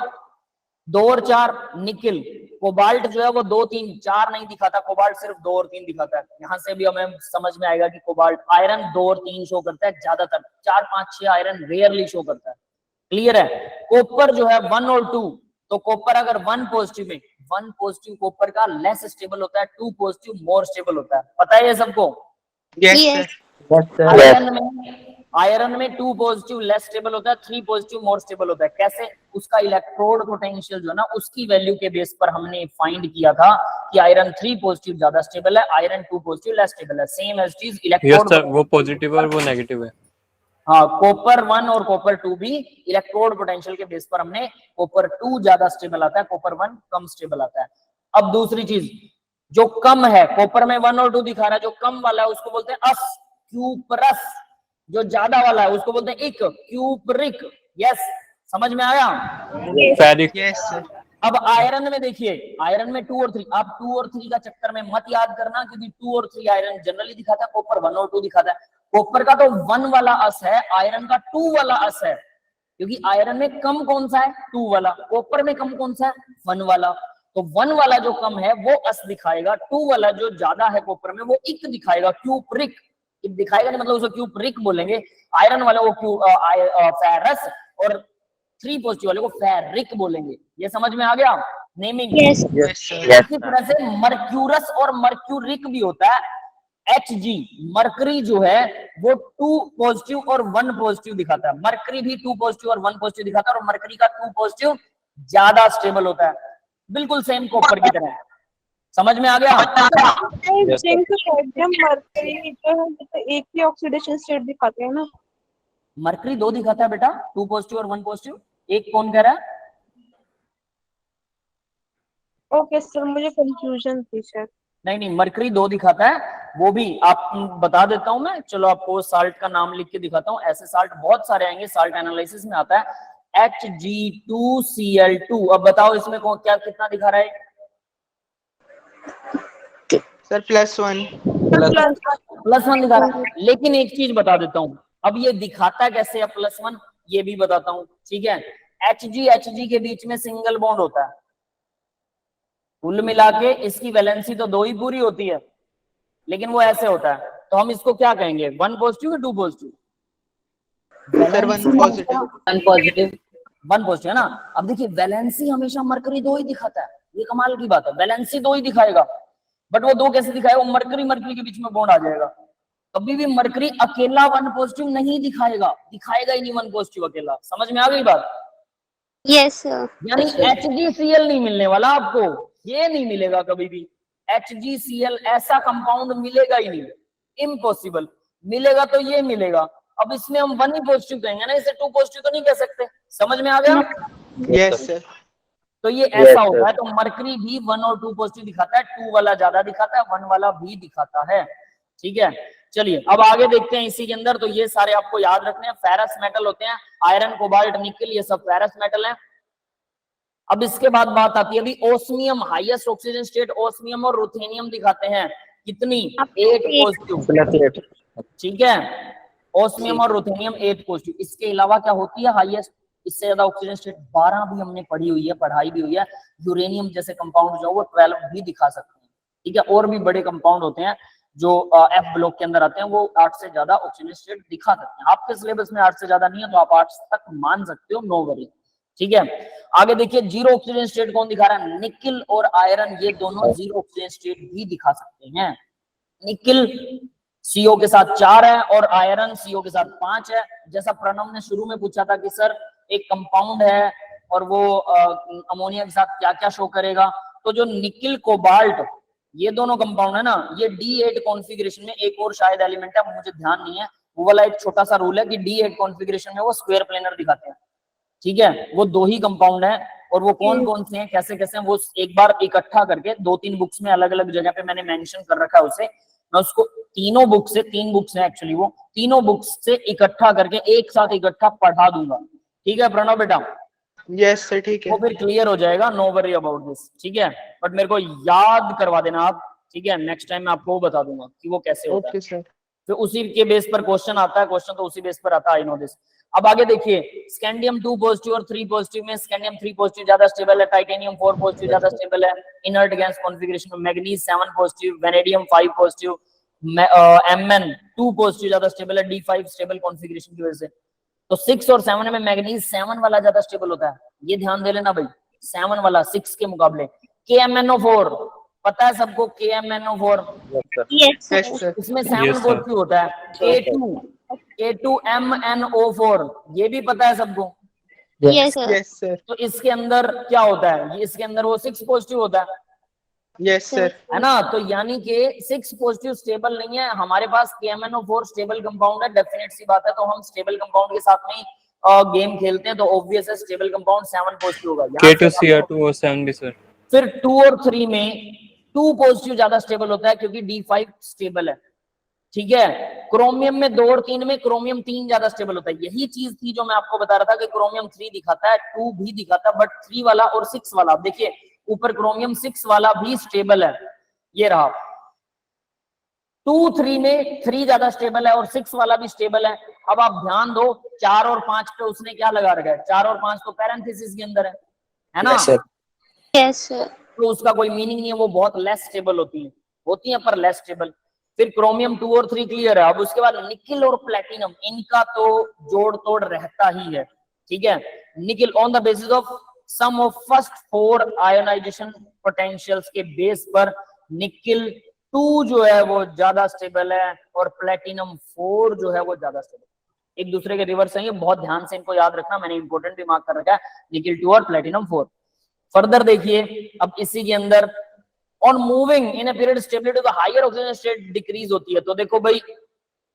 2 और 4 निकिल, कोबाल्ट जो है वो 2 3 4 नहीं दिखाता, कोबाल्ट सिर्फ 2 और 3 दिखाता है। यहाँ से भी हमें समझ में आएगा कि कोबाल्ट, आयरन 2 और 3 शो करता है ज्यादातर, 4 5 6 आयरन रेयरली शो करता है। क्लियर है? कॉपर जो है 1 और 2, तो कॉपर अगर 1 पॉजिटिव में, 1 पॉजिटिव कॉपर का लेस स्टेबल होता है, 2 पॉजिटिव मोर स्टेबल होता है, पता है ये सबको। आयरन में 2 पॉजिटिव लेस स्टेबल होता है, 3 पॉजिटिव मोर स्टेबल होता है। कैसे? उसका इलेक्ट्रोड पोटेंशियल जो है ना, उसकी वैल्यू के बेस पर हमने फाइंड किया था कि आयरन 3 पॉजिटिव ज्यादा स्टेबल है, आयरन 2 पॉजिटिव लेस स्टेबल है। सेम एज चीज इलेक्ट्रोड, यस सर, वो पॉजिटिव और वो नेगेटिव है। हाँ, कॉपर 1 और कॉपर 2 भी इलेक्ट्रोड पोटेंशियल के बेस पर हमने कॉपर 2 ज्यादा स्टेबल आता है, कॉपर 1 कम स्टेबल आता है। अब दूसरी चीज, जो कम है, कॉपर में 1 और 2 दिखा रहा है, जो कम वाला है उसको बोलते हैं अस क्यूपरस, जो ज्यादा वाला है उसको बोलते हैं इक क्यूपरिक। यस, समझ में आया? फेरिक। Yes sir. अब आयरन में देखिए, आयरन में 2 और 3, आप 2 और 3 का चक्कर में मत याद करना, क्योंकि 2 और 3 आयरन जनरली दिखाता है, कॉपर 1 और 2 दिखाता है। कॉपर का तो 1 वाला अस है, आयरन का 2 वाला अस है, क्योंकि आयरन में कम कौन सा है? 2 वाला, कॉपर में कम कौन सा है? 1 वाला। तो 1 वाला जो कम है वो अस दिखाएगा, 2 वाला जो ज्यादा है कॉपर में वो इक दिखाएगा, क्यूपरिक दिखाएगा, नहीं मतलब उसको क्यूपरिक बोलेंगे। आयरन वाले वो फेरस, और 3 पॉजिटिव वाले को फेरिक बोलेंगे। ये समझ में आ गया नेमिंग? यस इसी तरह से मर्क्यूरस और मर्क्यूरिक भी होता है। Hg, मरकरी जो है वो 2 पॉजिटिव और 1 पॉजिटिव दिखाता है, मरकरी भी 2 पॉजिटिव और 1 पॉजिटिव दिखाता है, और मरकरी का 2 पॉजिटिव ज्यादा स्टेबल होता है, बिल्कुल सेम कॉपर की तरह। समझ में आ गया? जिंक सोडियम मर्करी जो है तो एक ही ऑक्सीडेशन स्टेट दिखाते हैं ना। मरकरी 2 दिखाता है बेटा, 2 पॉजिटिव और 1 पॉजिटिव। एक कौन कह रहा है? ओके सर, मुझे कंफ्यूजन थी सर। नहीं, मरकरी 2 दिखाता है, वो भी आप बता देता हूं मैं। चलो आपको साल्ट का नाम लिख के दिखाता हूं, ऐसे साल्ट बहुत सारे आएंगे, साल्ट एनालिसिस में आता है Hg2Cl2। अब बताओ इसमें क्या कितना दिखा रहा है? सर +1 दिखा रहा है। लेकिन एक चीज बता देता हूं, अब ये दिखाता कैसे है +1, ये भी बताता हूं, ठीक है। Hg के बीच में सिंगल बॉन्ड होता है, कुल मिला के इसकी वैलेंसी तो 2 ही पूरी होती है, लेकिन वो ऐसे होता है। तो हम इसको क्या कहेंगे, 1 पॉजिटिव या 2 positive? Sir 1 positive. 1 positive 1 positive है ना। अब देखिए वैलेंसी हमेशा मरकरी 2 ही दिखाता है, ये कमाल की बात है, वैलेंसी 2 ही दिखाएगा, बट वो 2 कैसे दिखाएगा? वो मरकरी के बीच में बॉन्ड आ जाएगा। कभी भी मरकरी अकेला 1 पॉजिटिव नहीं दिखाएगा ही नहीं 1 पॉजिटिव अकेला। समझ में आ गई बात? यस यानी HgCl नहीं मिलने वाला आपको, ये नहीं मिलेगा कभी भी। HgCl ऐसा कंपाउंड मिलेगा ही नहीं, इम्पॉसिबल। मिलेगा तो ये मिलेगा। अब इसमें हम 1 ही पॉजिटिव कहेंगे ना, इसे 2 पॉजिटिव तो नहीं कह सकते। समझ में आ गया? Yes sir. तो ये ऐसा होता है। तो मरकरी भी 1 और 2 पॉजिटिव दिखाता है, 2 वाला ज्यादा दिखाता है, 1 वाला भी दिखाता है। ठीक है, चलिए अब आगे देखते हैं इसी के अंदर। तो ये सारे आपको याद रखने हैं, फेरस मेटल होते हैं, आयरन, कोबाल्ट, निकल, ये सब फेरस मेटल हैं। अब इसके बाद बात आती है अभी osmium, highest oxygen state osmium और रुथेनियम दिखाते हैं। कितनी 8 पॉजिटिव, प्लस 8 ठीक है। ऑस्मियम और रुथेनियम 8 पॉजिटिव। इसके अलावा क्या होती है हाईएस्ट, इससे ज्यादा ऑक्सीजन स्टेट 12 भी हमने पढ़ी हुई है, पढ़ाई भी हुई है। यूरेनियम जैसे कंपाउंड जो वो 12 भी दिखा सकते हैं, ठीक है। और भी बड़े कंपाउंड होते हैं जो एफ ब्लॉक के अंदर आते हैं, वो 8 से ज्यादा ऑक्सीजन स्टेट दिखा सकते हैं। आपके सिलेबस में 8 से ज्यादा नहीं है तो आप 8 तक मान सकते हो, नो वरी, ठीक है। आगे देखिए, जीरो ऑक्सीजन स्टेट कौन दिखा रहा है? निकिल और आयरन, ये दोनों जीरो ऑक्सीजन स्टेट भी दिखा सकते हैं। निकिल CO के साथ 4 है और आयरन CO के साथ 5 है। जैसा प्रणव ने शुरू में पूछा था कि सर एक कंपाउंड है और वो अमोनिया के साथ क्या क्या शो करेगा, तो जो निकिल कोबाल्ट ये दोनों कंपाउंड है ना, ये D8 कॉन्फ़िगरेशन में एक और शायद एलिमेंट है, मुझे ध्यान नहीं है, वो वाला एक छोटा सा रूल है कि D8 कॉन्फ़िगरेशन में वो स्क्वायर प्लेनर दिखाते हैं, ठीक है। वो 2 ही कंपाउंड है और वो कौन कौन से हैं, कैसे कैसे हैं, वो एक बार इकट्ठा करके 2-3 बुक्स में अलग अलग जगह पे मैंने मेंशन कर रखा है उसे। मैं उसको तीनों बुक से, 3 बुक्स हैं एक्चुअली, वो तीनों बुक्स से इकट्ठा करके एक साथ इकट्ठा पढ़ा दूंगा, ठीक है प्रणव बेटा? यस सर, ठीक है। वो फिर क्लियर हो जाएगा, नो वरी अबाउट दिस, ठीक है। बट मेरे को याद करवा देना आप, ठीक है। नेक्स्ट टाइम मैं आपको वो बता दूंगा कि वो कैसे होता है। Okay sir. फिर उसी के बेस पर क्वेश्चन आता है, क्वेश्चन तो उसी बेस पर आता है, आई नो दिस। अब आगे देखिए, स्कैंडियम 2 पॉजिटिव और 3 पॉजिटिव में स्कैंडियम 3 पॉजिटिव ज्यादा स्टेबल है, टाइटेनियम 4 पॉजिटिव ज्यादा स्टेबल है। इनर्ट गैस कॉन्फ़िगरेशन में manganese 7 positive, vanadium 5 positive, Mn 2 positive ज्यादा स्टेबल है D5 स्टेबल कॉन्फ़िगरेशन की वजह से। तो 6 और 7 में मैग्नीज 7 वाला ज्यादा स्टेबल होता है, ये ध्यान दे लेना भाई, 7 वाला 6 के मुकाबले। KMnO4 पता है सबको, KMnO4 यस सर। इसमें Yes, 7 sir. पॉजिटिव होता है। K2MnO4 ये भी पता है सबको। Yes sir yes sir. तो इसके अंदर क्या होता है, ये इसके अंदर वो 6 पॉजिटिव होता है यस सर। है ना। तो यानी कि 6 पॉजिटिव स्टेबल नहीं है हमारे पास, KMnO4 स्टेबल कंपाउंड है, डेफिनेट सी बात है। तो हम स्टेबल कंपाउंड के साथ में ही गेम खेलते हैं, तो ऑब्वियस है स्टेबल कंपाउंड 7 पॉजिटिव होगा। यहाँ से K2Cr2 और 7 भी सर। फिर 2 और 3 में 2 पॉजिटिव ज्यादा स्टेबल होता है क्योंकि D5 स्टेबल है, ठीक है। क्रोमियम में 2 और 3 में क्रोमियम 3 ज्यादा स्टेबल होता है। यही चीज थी जो मैं आपको बता रहा था कि क्रोमियम 3 दिखाता है, 2 भी दिखाता है, बट 3 वाला और 6 वाला, आप देखिए ऊपर क्रोमियम 6 वाला भी स्टेबल है, ये रहा। 2, 3 में 3 ज्यादा स्टेबल है और 6 वाला भी स्टेबल है। अब आप ध्यान दो, 4 और 5 पे उसने क्या लगा रखा है, 4 और 5 तो पैरेंथेसिस के अंदर है ना, यस सर तो उसका कोई मीनिंग नहीं है, वो बहुत लेस स्टेबल होती है पर लेस स्टेबल। फिर क्रोमियम 2 और 3 क्लियर है। अब उसके बाद निकिल और प्लेटिनम, इनका तो जोड़ तोड़ रहता ही है, ठीक है। Nickel on the basis of sum of first 4 ionisation potentials के बेस पर निकिल 2 जो है वो ज्यादा स्टेबल है और प्लेटिनम 4 जो है वो ज्यादा स्टेबल। एक दूसरे के रिवर्स है, ये बहुत ध्यान से इनको याद रखना, मैंने इंपोर्टेंट भी मार्क कर रखा है, निकिल 2 और प्लेटिनम 4। फर्दर देखिए, अब इसी के अंदर on moving in a period stability the higher oxygen state decrease होती है। तो देखो भाई,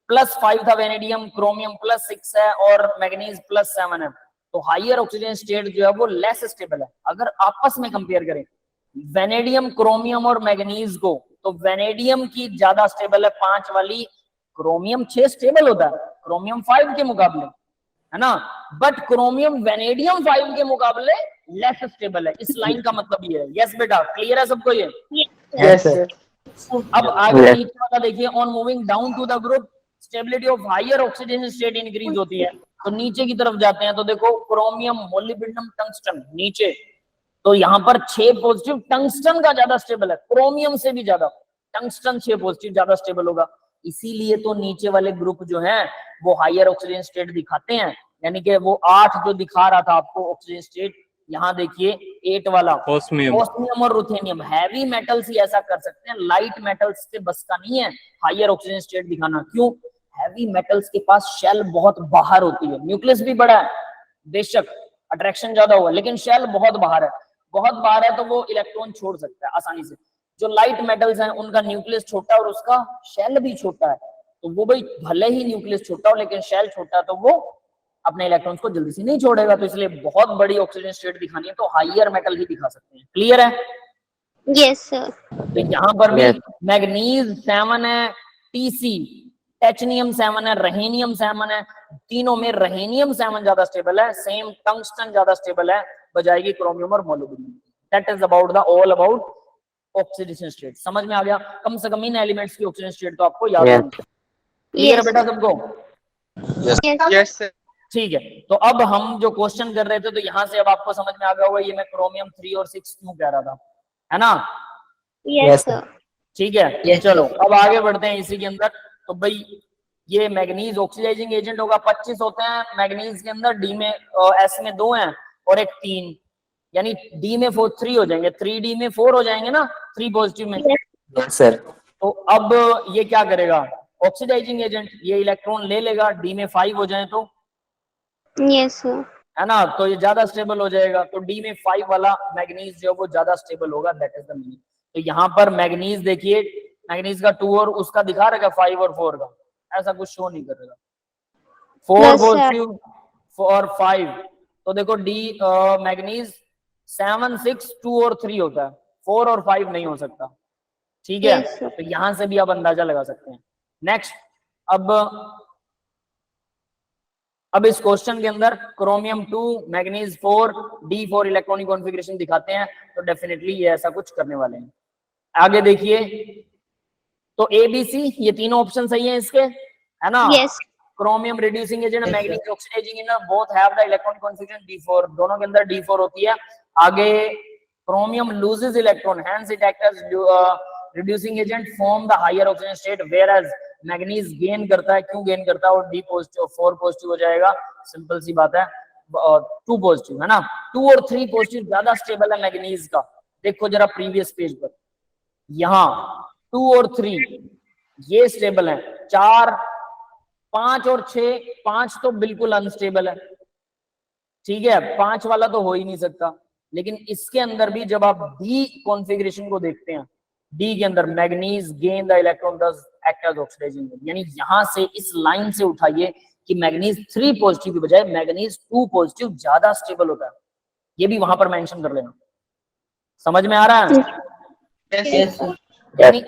+5 था वेनेडियम, क्रोमियम +6 है और मैग्नीज +7 है, तो हायर ऑक्सीजन स्टेट जो है वो लेस स्टेबल है। अगर आपस में कंपेयर करें वेनेडियम, क्रोमियम और मैग्नीज को, तो वेनेडियम की ज्यादा स्टेबल है 5 वाली, क्रोमियम 6 स्टेबल होता है क्रोमियम 5 के मुकाबले, है ना। बट क्रोमियम वेनेडियम 5 के मुकाबले लेस स्टेबल है। इस लाइन का मतलब ये है। यस बेटा, क्लियर है सबको ये? Yes sir. अब आगे नीचे वाला देखिए, on moving down to the group stability of higher oxygen state increase होती है। तो नीचे की तरफ जाते हैं तो देखो क्रोमियम, मोलिब्डेनम, टंगस्टन नीचे, तो यहाँ पर 6 पॉजिटिव, टंगस्टन का ज्यादा स्टेबल है, क्रोमियम से भी ज्यादा टंगस्टन 6 पॉजिटिव ज्यादा स्टेबल होगा। इसीलिए तो नीचे वाले ग्रुप जो हैं वो हायर ऑक्सीजन स्टेट दिखाते हैं, यानी कि वो 8 जो दिखा रहा था आपको ऑक्सीजन स्टेट, यहाँ देखिए 8 वाला ऑस्मियम और रुथेनियम, हैवी मेटल्स ही ऐसा कर सकते हैं, लाइट मेटल्स से बस का नहीं है हायर ऑक्सीजन स्टेट दिखाना। क्यों? हैवी मेटल्स के पास शेल बहुत बाहर होती है, न्यूक्लियस भी बड़ा है बेशक, अट्रैक्शन ज्यादा हुआ, लेकिन शेल बहुत बाहर है, बहुत बाहर है तो वो इलेक्ट्रॉन छोड़ सकता है आसानी से। जो लाइट मेटल्स हैं उनका न्यूक्लियस छोटा और उसका शेल भी छोटा है, तो वो भाई भले ही न्यूक्लियस छोटा हो लेकिन शेल छोटा है, तो वो अपने इलेक्ट्रॉन्स को जल्दी से नहीं छोड़ेगा। तो इसलिए बहुत बड़ी ऑक्सीजन स्टेट दिखानी है तो हायर मेटल ही दिखा सकते हैं। क्लियर है? यस सर तो यहाँ पर भी मैग्नीज 7 है, टीसी टेचनियम 7 है, रहेनियम 7 है, तीनों में रहेनियम 7 ज्यादा स्टेबल है, सेम टंगस्टन ज्यादा स्टेबल है बजाएगी क्रोमियम और molybdenum. That is about the all about oxidation state. समझ में आ गया? कम से कम इन एलिमेंट्स की ऑक्सीडेशन स्टेट तो आपको याद होनी चाहिए। क्लियर है बेटा सबको? Yes sir. ठीक है, तो अब हम जो क्वेश्चन कर रहे थे, तो यहाँ से अब आपको समझ में आ गया होगा ये मैं क्रोमियम 3 और 6 क्यों कह रहा था, है ना? Yes sir. ठीक है, चलो अब आगे बढ़ते हैं इसी के अंदर। तो भाई ये मैग्नीज ऑक्सीडाइजिंग एजेंट होगा, 25 होते हैं मैग्नीज के अंदर, डी में एस में 2 हैं और एक 3, यानी डी में 3 हो जाएंगे, 3D में 4 हो जाएंगे ना, 3 पॉजिटिव में। सर तो अब ये क्या करेगा, ऑक्सीडाइजिंग एजेंट, ये इलेक्ट्रॉन ले लेगा, डी में 5 हो जाए तो, यस सर। है ना, तो ये ज्यादा स्टेबल हो जाएगा। तो डी में 5 वाला मैग्नीज जो वो ज्यादा स्टेबल होगा, दैट इज द मीनिंग। तो यहाँ पर मैग्नीज देखिए, मैग्नीज का 2 और उसका दिखा रहेगा 5 और 4 का, ऐसा कुछ शो नहीं करेगा। 4 पॉजिटिव और 5, तो देखो डी मैग्नीज 7 6 2 और 3 होता है, 4 और 5 नहीं हो सकता। ठीक है, तो यहां से भी आप अंदाजा लगा सकते हैं। नेक्स्ट, अब इस क्वेश्चन के अंदर chromium 2 manganese 4 D4 electronic configuration दिखाते हैं, तो डेफिनेटली ये ऐसा कुछ करने वाले हैं। आगे देखिए, तो ABC ये तीनों ऑप्शन सही हैं इसके, है ना? Yes. Chromium reducing agent, manganese oxidising agent, both have the electronic configuration D4, दोनों के अंदर D4 होती है। आगे chromium loses electron, hence it act as reducing agent, form the higher oxygen state, whereas manganese gain करता है। क्यों gain करता है? और D पॉजिटिव 4 पॉजिटिव हो जाएगा, सिंपल सी बात है। 2 पॉजिटिव है ना, 2 और 3 पॉजिटिव ज्यादा स्टेबल है मैग्नीज का। देखो जरा प्रीवियस पेज पर, यहाँ 2 और 3 ये स्टेबल है, 4 5 और 6, 5 तो बिल्कुल अनस्टेबल है। ठीक है, 5 वाला तो हो ही नहीं सकता। लेकिन इसके अंदर भी जब आप डी कॉन्फ़िगरेशन को देखते हैं, डी के अंदर manganese gain the electron does act as oxidising, यानी यहां से इस लाइन से उठाइए कि मैग्नीज 3 पॉजिटिव की बजाय मैग्नीज 2 पॉजिटिव ज्यादा स्टेबल होता है। ये भी वहां पर मेंशन कर लेना। समझ में आ रहा है? यस यानी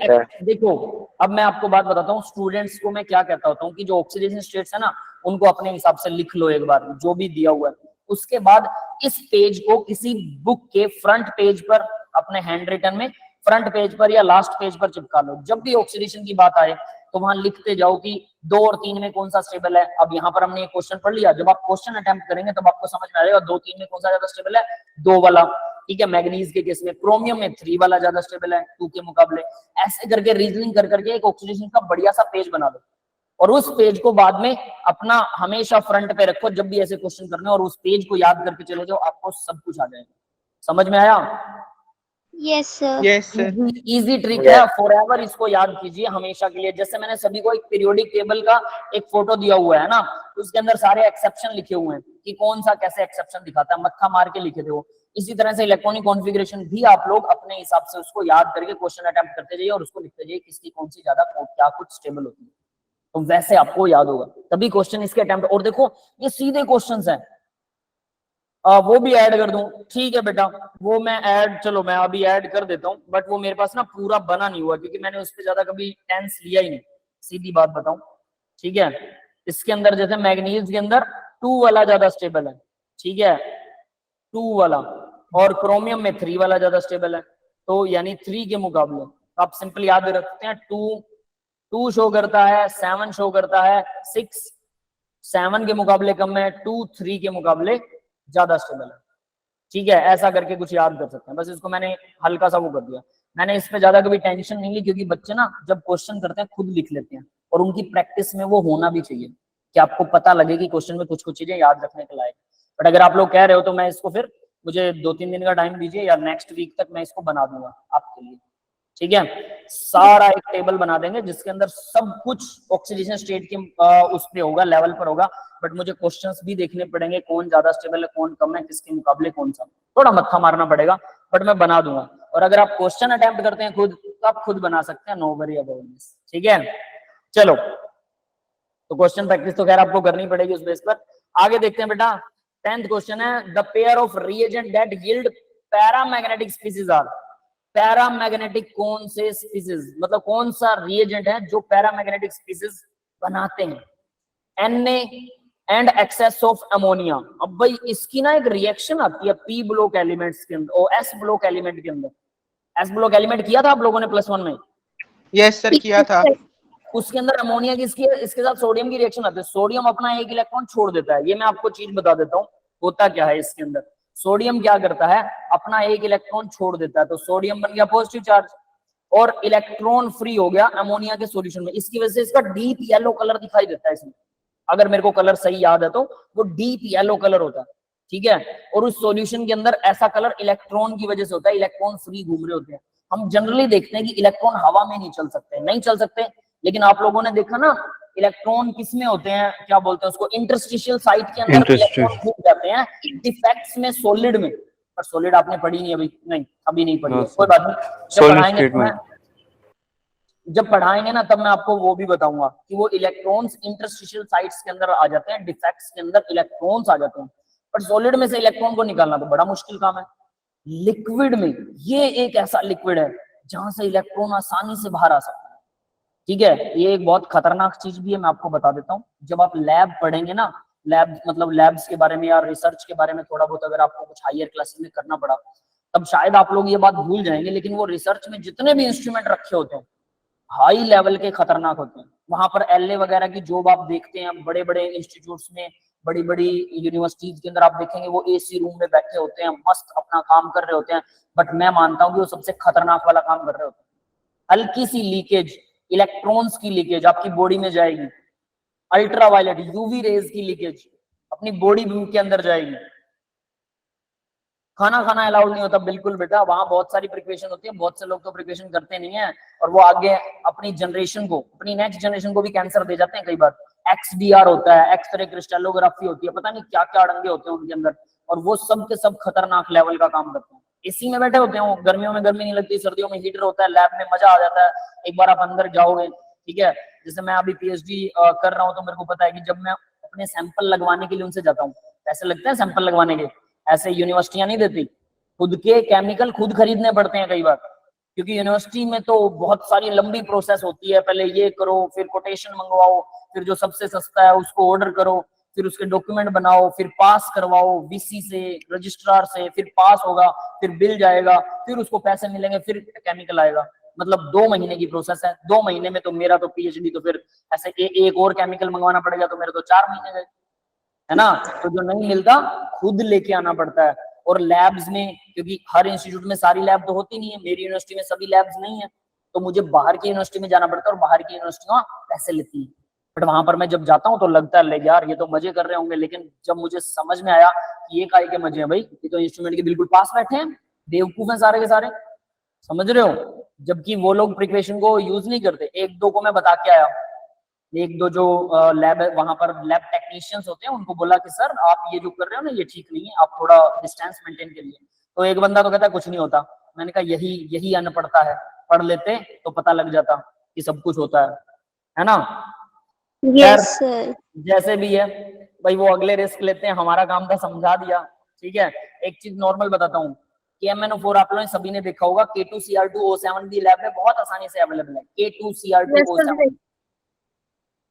देखो, अब मैं आपको बात बताता हूँ, स्टूडेंट्स को मैं क्या कहता होता हूँ कि जो ऑक्सीडेशन स्टेट्स है ना, उनको अपने हिसाब से लिख लो एक बार, जो भी दिया हुआ है। उसके बाद इस पेज को किसी बुक के फ्रंट पेज पर, अपने हैंड रिटन में फ्रंट पेज पर या लास्ट पेज पर चिपका लो। जब भी ऑक्सीडेशन की बात आए तो वहां लिखते जाओ कि 2 और 3 में कौन सा स्टेबल है। अब यहाँ पर हमने एक क्वेश्चन पढ़ लिया, जब आप क्वेश्चन अटेम्प्ट करेंगे तब आपको समझ में आएगा 2 3 में कौन सा ज्यादा स्टेबल है, 2 वाला। ठीक है, मैग्नीज के केस में, क्रोमियम में 3 वाला ज्यादा स्टेबल है 2 के मुकाबले। ऐसे करके रीजनिंग कर करके एक ऑक्सीडेशन का बढ़िया सा पेज बना दो, और उस पेज को बाद में अपना हमेशा फ्रंट पे रखो जब भी ऐसे क्वेश्चन करने, और उस पेज को याद करके चले जाओ, आपको सब कुछ आ जाएगा। समझ में आया? Yes sir. Yes sir. Easy trick है, फॉरएवर इसको याद कीजिए हमेशा के लिए। जैसे मैंने सभी को एक पीरियोडिक टेबल का एक फोटो दिया हुआ है ना, उसके अंदर सारे एक्सेप्शन लिखे हुए हैं कि कौन सा कैसे एक्सेप्शन दिखाता है, मत्था मार के लिखे थे वो। इसी तरह से इलेक्ट्रॉनिक कॉन्फ़िगरेशन भी आप लोग अपने हिसाब से उसको याद करके क्वेश्चन अटेम्प्ट करते जाइए और उसको लिखते जाइए किसकी कौन सी ज्यादा क्या कुछ स्टेबल होती है, तो वैसे आपको याद होगा, तभी क्वेश्चन इसके अटेम्प्ट। और देखो ये सीधे क्वेश्चंस हैं, वो भी ऐड कर दूं, ठीक है बेटा, वो मैं ऐड, चलो मैं अभी ऐड कर देता हूं, बट वो मेरे पास ना पूरा बना नहीं हुआ क्योंकि मैंने उस पर ज्यादा कभी टेंस लिया ही नहीं, सीधी बात बताऊं। ठीक है, इसके अंदर जैसे मैग्नीज के अंदर 2 वाला ज्यादा स्टेबल है, ठीक है, 2 वाला, और क्रोमियम में 3 वाला ज्यादा स्टेबल है, तो यानी 3 के मुकाबले आप सिंपल याद रखते हैं 2 शो करता है, 7 शो करता है, 6 7 के मुकाबले कम है, 2 3 के मुकाबले ज्यादा स्टेबल है। ठीक है, ऐसा करके कुछ याद कर सकते हैं। बस इसको मैंने हल्का सा वो कर दिया, मैंने इस पे ज्यादा कभी टेंशन नहीं ली क्योंकि बच्चे ना जब क्वेश्चन करते हैं खुद लिख लेते हैं, और उनकी प्रैक्टिस में वो होना भी चाहिए कि आपको पता लगे कि क्वेश्चन में कुछ कुछ चीजें याद रखने के लायक। बट अगर आप लोग कह रहे हो तो मैं इसको फिर, मुझे 2-3 दिन का टाइम दीजिए या नेक्स्ट वीक तक मैं इसको बना दूंगा आपके लिए। ठीक है, सारा एक टेबल बना देंगे जिसके अंदर सब कुछ ऑक्सीडेशन स्टेट के उस पे होगा, लेवल पर होगा, बट मुझे क्वेश्चंस भी देखने पड़ेंगे कौन ज्यादा स्टेबल है, कौन कम है, किसके मुकाबले कौन सा, थोड़ा मत्था मारना पड़ेगा, बट मैं बना दूंगा। और अगर आप क्वेश्चन अटेम्प्ट करते हैं खुद, तो आप खुद बना सकते हैं, नो वरी अबाउट दिस। ठीक है, चलो, तो क्वेश्चन प्रैक्टिस तो खैर आपको करनी पड़ेगी उस बेस पर। आगे देखते हैं बेटा, 10th क्वेश्चन है, the pair of reagent that yield paramagnetic species are. Paramagnetic कौन से स्पीसीज, मतलब कौन सा रिएजेंट है जो पैरामैग्नेटिक स्पीसीज बनाते हैं? Na and excess of ammonia. अब भाई इसकी ना एक रिएक्शन आती है पी ब्लॉक एलिमेंट्स के अंदर और एस ब्लॉक एलिमेंट के अंदर, एस ब्लॉक एलिमेंट किया था आप लोगों ने +1 में? यस सर किया था। उसके अंदर अमोनिया की इसके साथ सोडियम की रिएक्शन आती है, सोडियम अपना एक इलेक्ट्रॉन छोड़ देता है। ये मैं आपको चीज बता देता हूँ होता क्या है इसके अंदर। सोडियम क्या करता है, अपना एक इलेक्ट्रॉन छोड़ देता है, तो सोडियम बन गया पॉजिटिव चार्ज और इलेक्ट्रॉन फ्री हो गया अमोनिया के सॉल्यूशन में। इसकी वजह से इसका डीप येलो कलर दिखाई देता है इसमें, अगर मेरे को कलर सही याद है तो वो डीप येलो कलर होता है, ठीक है। और उस सॉल्यूशन के अंदर ऐसा कलर इलेक्ट्रॉन की वजह से होता है, इलेक्ट्रॉन फ्री घूम रहे होते हैं। हम जनरली देखते हैं कि इलेक्ट्रॉन हवा में नहीं चल सकते, लेकिन आप लोगों ने देखा ना इलेक्ट्रॉन किस में होते हैं, क्या बोलते हैं उसको, इंटरस्टिशियल साइट के अंदर इलेक्ट्रॉन घूम जाते हैं, डिफेक्ट्स में सॉलिड में। पर सॉलिड आपने पढ़ी नहीं अभी? नहीं, अभी नहीं पढ़ी है, कोई बात नहीं, जब पढ़ाएंगे ना तब मैं आपको वो भी बताऊंगा कि वो इलेक्ट्रॉन्स इंटरस्टिशियल साइट्स के अंदर आ जाते हैं, डिफेक्ट्स के अंदर इलेक्ट्रॉन्स आ जाते हैं। पर सॉलिड में से इलेक्ट्रॉन को निकालना तो बड़ा मुश्किल काम है। लिक्विड में ये एक ऐसा लिक्विड है जहां से इलेक्ट्रॉन आसानी से बाहर आ सकता है, ठीक है। ये एक बहुत खतरनाक चीज भी है, मैं आपको बता देता हूँ। जब आप लैब पढ़ेंगे ना, लैब मतलब लैब्स के बारे में या रिसर्च के बारे में थोड़ा बहुत अगर आपको कुछ हायर क्लासेस में करना पड़ा, तब शायद आप लोग ये बात भूल जाएंगे, लेकिन वो रिसर्च में जितने भी इंस्ट्रूमेंट रखे होते हैं हाई लेवल के खतरनाक होते हैं। वहां पर एलए वगैरह की जॉब आप देखते हैं बड़े बड़े इंस्टीट्यूट्स में, बड़ी बड़ी यूनिवर्सिटीज के अंदर आप देखेंगे वो एसी रूम में बैठे होते हैं, मस्त अपना काम कर रहे होते हैं। बट मैं मानता हूँ कि वो सबसे खतरनाक वाला काम कर रहे होते हैं। हल्की सी लीकेज, इलेक्ट्रॉन्स की लीकेज आपकी बॉडी में जाएगी, अल्ट्रावायलेट यूवी रेज की लीकेज अपनी बॉडी के अंदर जाएगी। खाना खाना अलाउड नहीं होता बिल्कुल बेटा, वहां बहुत सारी प्रिपरेशन होती है, बहुत से लोग तो प्रिपरेशन करते नहीं है और वो आगे अपनी जनरेशन को, अपनी नेक्स्ट जनरेशन को भी कैंसर दे जाते हैं कई बार। XDR होता है, एक्सरे क्रिस्टलोग्राफी होती है, पता नहीं क्या क्या अड़ंगे होते हैं उनके अंदर, और वो सब के सब खतरनाक लेवल का काम करते हैं। एसी में बैठे होते हैं वो, गर्मियों में गर्मी नहीं लगती, सर्दियों में हीटर होता है, लैब में मजा आ जाता है। एक बार आप अंदर जाओगे, ठीक है, जैसे मैं अभी PhD कर रहा हूँ तो मेरे को पता है कि जब मैं अपने सैंपल लगवाने के लिए उनसे जाता हूँ, पैसे लगते हैं सैंपल लगवाने के, ऐसे यूनिवर्सिटियां नहीं देती, खुद के केमिकल खुद खरीदने पड़ते हैं कई बार, क्योंकि यूनिवर्सिटी में तो बहुत सारी लंबी प्रोसेस होती है। पहले ये करो, फिर कोटेशन मंगवाओ, फिर जो सबसे सस्ता है उसको ऑर्डर करो, फिर उसके डॉक्यूमेंट बनाओ, फिर पास करवाओ VC से, रजिस्ट्रार से, फिर पास होगा, फिर बिल जाएगा, फिर उसको पैसे मिलेंगे, फिर केमिकल आएगा। मतलब 2 महीने की प्रोसेस है। 2 महीने में तो मेरा तो PhD तो फिर ऐसे एक और केमिकल मंगवाना पड़ेगा तो मेरे तो 4 महीने गए, है ना। तो जो नहीं मिलता खुद लेके आना पड़ता है। और लैब्स में, क्योंकि हर इंस्टीट्यूट में सारी लैब तो होती नहीं है, मेरी यूनिवर्सिटी में सभी लैब्स नहीं है, तो मुझे बाहर की यूनिवर्सिटी में जाना पड़ता है और बाहर की यूनिवर्सिटियां पैसे लेती है। बट वहां पर मैं जब जाता हूँ तो लगता है यार ये तो मजे कर रहे होंगे, लेकिन जब मुझे समझ में आया कि ये काहे के मजे हैं भाई, ये तो इंस्ट्रूमेंट के बिल्कुल पास बैठे हैं, बेवकूफ हैं सारे के सारे, समझ रहे हो। जबकि वो लोग प्रिपरेशन को यूज नहीं करते। 1-2 को मैं बता के आया, 1-2 जो लैब है वहां पर लैब टेक्नीशियंस होते हैं, उनको बोला कि सर आप ये जो कर रहे हो ना ये ठीक नहीं है, आप थोड़ा डिस्टेंस मेंटेन करिए। तो एक बंदा तो कहता है कुछ नहीं होता। मैंने कहा यही अनपढ़ता है, पढ़ लेते तो पता लग जाता कि सब कुछ होता है ना। Yes sir. जैसे भी है भाई, वो अगले रिस्क लेते हैं, हमारा काम था समझा दिया, ठीक है। एक चीज नॉर्मल बताता हूँ, KMnO4 आप लोगों ने सभी ने देखा होगा, K2Cr2O7 भी लैब में बहुत आसानी से अवेलेबल है। K2Cr2O7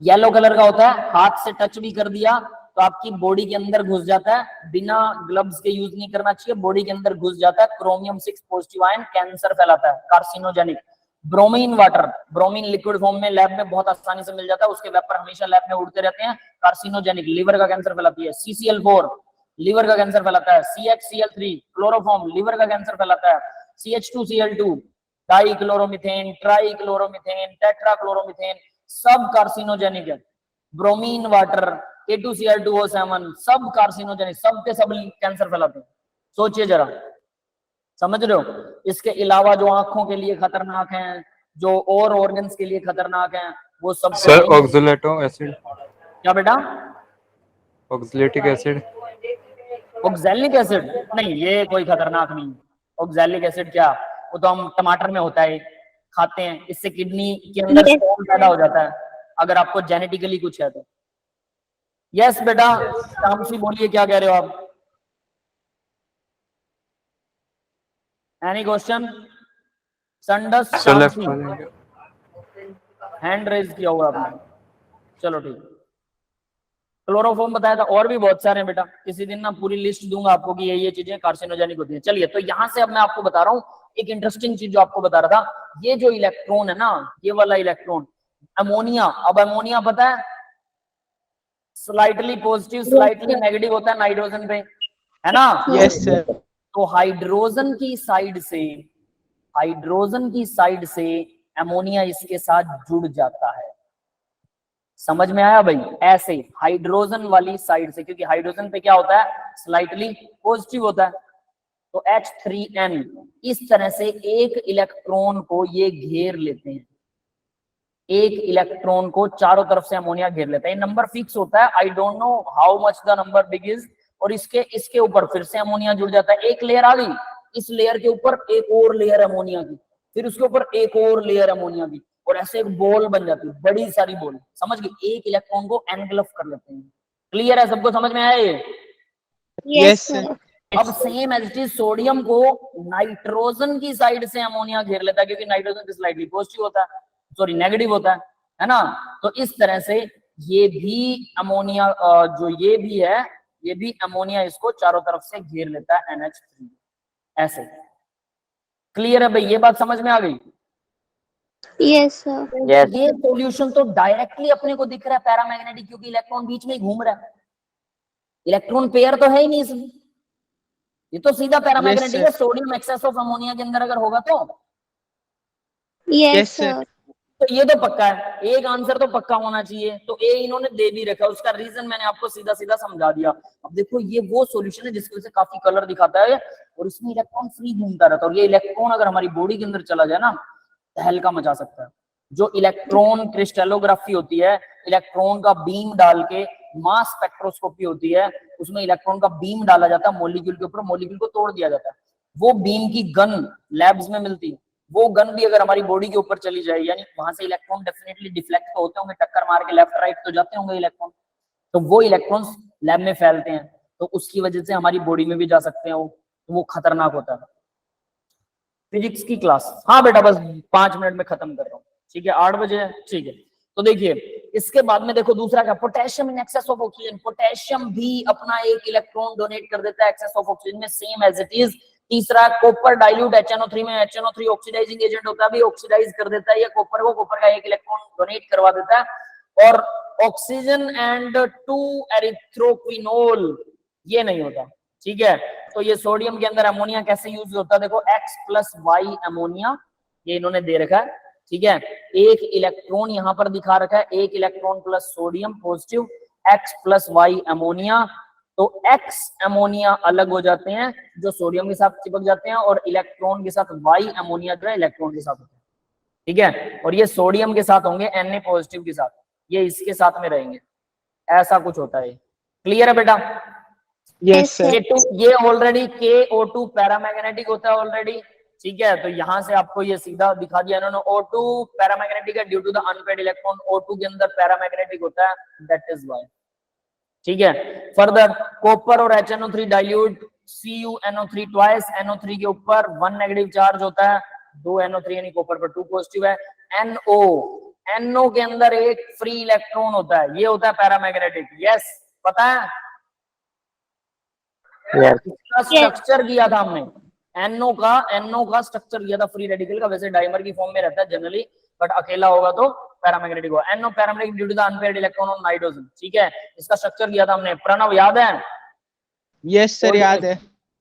येलो कलर का होता है, हाथ से टच भी कर दिया तो आपकी बॉडी के अंदर घुस जाता है, बिना ग्लव्स के यूज नहीं करना चाहिए, बॉडी के अंदर घुस जाता है। क्रोमियम 6 पॉजिटिव आयन कैंसर फैलाता है, carcinogenic. Bromine water, bromine liquid form में लैब में बहुत आसानी से मिल जाता है, उसके वेपर हमेशा लैब में उड़ते रहते हैं, कार्सिनोजेनिक, लीवर का कैंसर फैलाती है। CCl4 लीवर का कैंसर फैलाता है। CHCl3 क्लोरोफॉर्म लीवर का कैंसर फैलाता है। CH2Cl2 डाइक्लोरोमीथेन, ट्राइक्लोरोमीथेन, टेट्राक्लोरोमीथेन सब कार्सिनोजेनिक है। ब्रोमीन वाटर, K2Cr2O7 सब कार्सिनोजेनिक, सब के सब कैंसर फैलाते हैं। सोचिए जरा, समझ रहे हो। इसके अलावा जो आंखों के लिए खतरनाक हैं, जो और ऑर्गन्स के लिए खतरनाक हैं, वो सब सर ऑक्सलेटो एसिड, क्या बेटा? ऑक्सलेटिक एसिड, ऑक्सैलिक एसिड नहीं, ये कोई खतरनाक नहीं। ऑक्सैलिक एसिड क्या, वो तो हम टमाटर में होता है, खाते हैं, इससे किडनी के अंदर स्टोन पैदा हो जाता है अगर आपको जेनेटिकली कुछ है तो। यस बेटा, शामसी बोलिए क्या कह रहे हो आप? Any question? Sundus Shamsi hand raise किया हुआ आपने, चलो ठीक। क्लोरोफॉर्म बताया था, और भी बहुत सारे हैं बेटा, किसी दिन ना पूरी लिस्ट दूंगा आपको कि ये चीजें कार्सिनोजेनिक होती हैं। चलिए, तो यहां से अब मैं आपको बता रहा हूँ एक इंटरेस्टिंग चीज जो आपको बता रहा था, ये जो इलेक्ट्रॉन है ना, ये वाला इलेक्ट्रॉन अमोनिया, अब अमोनिया पता है स्लाइटली पॉजिटिव स्लाइटली नेगेटिव होता है नाइट्रोजन पे, है ना? Yes sir. तो हाइड्रोजन की साइड से अमोनिया इसके साथ जुड़ जाता है। समझ में आया भाई? ऐसे हाइड्रोजन वाली साइड से, क्योंकि हाइड्रोजन पे क्या होता है स्लाइटली पॉजिटिव होता है, तो H3N इस तरह से एक इलेक्ट्रॉन को ये घेर लेते हैं, एक इलेक्ट्रॉन को चारों तरफ से अमोनिया घेर लेता है। ये नंबर फिक्स होता है, I don't know how much the number big is, और इसके ऊपर फिर से अमोनिया जुड़ जाता है। एक लेयर आ गई, इस लेयर के ऊपर एक और लेयर अमोनिया की, फिर उसके ऊपर एक और लेयर अमोनिया की, और ऐसे एक बॉल बन जाती है, बड़ी सारी बॉल। समझ गए? एक इलेक्ट्रॉन को एनगल्फ कर लेते हैं। क्लियर है? सबको समझ में आया ये? Yes sir. अब same as it is sodium को नाइट्रोजन की साइड से अमोनिया घेर लेता है, क्योंकि नाइट्रोजन स्लाइटली पॉजिटिव होता है, सॉरी नेगेटिव होता है ना? तो इस तरह से ये भी अमोनिया जो ये भी है, ये भी अमोनिया इसको चारों तरफ से घेर लेता है NH3 ऐसे। क्लियर है भाई? ये बात समझ में आ गई? Yes sir. ये सॉल्यूशन तो डायरेक्टली अपने को दिख रहा है पैरामैग्नेटिक, क्योंकि इलेक्ट्रॉन बीच में ही घूम रहा है, इलेक्ट्रॉन पेयर तो है ही नहीं इसमें, ये तो सीधा पैरामैग्नेटिक है। सोडियम एक्सेस ऑफ अमोनिया के अंदर अगर होगा तो यस सर। तो ये तो पक्का है, एक आंसर तो पक्का होना चाहिए। तो ए इन्होंने दे भी रखा, उसका रीजन मैंने आपको सीधा सीधा समझा दिया। अब देखो, ये वो सॉल्यूशन है जिसकी वजह से काफी कलर दिखाता है और इसमें इलेक्ट्रॉन फ्री घूमता रहता है, और ये इलेक्ट्रॉन अगर हमारी बॉडी के अंदर चला जाए ना, तहलका मचा सकता है। जो इलेक्ट्रॉन क्रिस्टलोग्राफी होती है, इलेक्ट्रॉन का बीम डाल के, मास स्पेक्ट्रोस्कोपी होती है, उसमें इलेक्ट्रॉन का बीम डाला जाता है मॉलिक्यूल के ऊपर, मॉलिक्यूल को तोड़ दिया जाता है। वो बीम की गन लैब्स में मिलती है, वो गन भी अगर हमारी बॉडी के ऊपर चली जाए, यानी वहां से इलेक्ट्रॉन डेफिनेटली डिफ्लेक्ट तो होते होंगे, टक्कर मार के लेफ्ट राइट तो जाते होंगे इलेक्ट्रॉन, तो वो इलेक्ट्रॉन्स लैब में फैलते हैं, तो उसकी वजह से हमारी बॉडी में भी जा सकते हैं, वो खतरनाक होता है। फिजिक्स की क्लास, हाँ बेटा बस 5 मिनट में खत्म कर रहा हूँ, ठीक है? 8 बजे है, ठीक है? तो देखिए, इसके बाद में देखो दूसरा क्या, potassium in excess of oxygen. Potassium भी अपना एक इलेक्ट्रॉन डोनेट कर देता है एक्सेस ऑफ ऑक्सीजन में, सेम एज इट इज। तीसरा, कॉपर डाइल्यूट HNO3 में, HNO3 ऑक्सीडाइजिंग एजेंट होता है, भी ऑक्सीडाइज कर देता है ये कॉपर को, कॉपर का एक इलेक्ट्रॉन डोनेट करवा देता है। और ऑक्सीजन एंड 2 एरिथ्रोक्विनोल ये नहीं होता, ठीक है? तो ये सोडियम के अंदर अमोनिया कैसे यूज होता है, देखो X+Y अमोनिया, ये इन्होंने दे रखा है, ठीक है? एक इलेक्ट्रॉन यहां पर दिखा रखा है, एक electron plus sodium positive, X+Y ammonia. तो X अमोनिया अलग हो जाते हैं जो सोडियम के साथ चिपक जाते हैं, और इलेक्ट्रॉन के साथ Y अमोनिया जो है इलेक्ट्रॉन के साथ होते हैं, ठीक है? और ये सोडियम के साथ होंगे Na पॉजिटिव के साथ, ये इसके साथ में रहेंगे, ऐसा कुछ होता है। क्लियर है बेटा? Yes sir. ये ऑलरेडी KO2 पैरामैग्नेटिक होता है ऑलरेडी, ठीक है? तो यहां से आपको ये सीधा दिखा दिया इन्होंने, O2 पैरामैग्नेटिक है due to the unpaired electron, O2 के अंदर पैरामैग्नेटिक होता है, दैट इज व्हाई, ठीक है? फर्दर, कॉपर और HNO3 dilute, CuNO3 twice, NO3 के ऊपर 1 नेगेटिव चार्ज होता है, 2 NO3 यानी कॉपर पर 2 पॉजिटिव है। NO के अंदर एक फ्री इलेक्ट्रॉन होता है, ये होता है पैरामैग्नेटिक, यस पता है? इसका स्ट्रक्चर किया था हमने, NO का स्ट्रक्चर किया था फ्री रेडिकल का, वैसे डाइमर की फॉर्म में रहता है जनरली, बट अकेला होगा तो पैरामैग्नेटिक होगा। NO paramagnetic due to the unpaired electron on nitrogen, ठीक है? इसका स्ट्रक्चर किया था हमने, प्रणव याद है? यस सर याद है।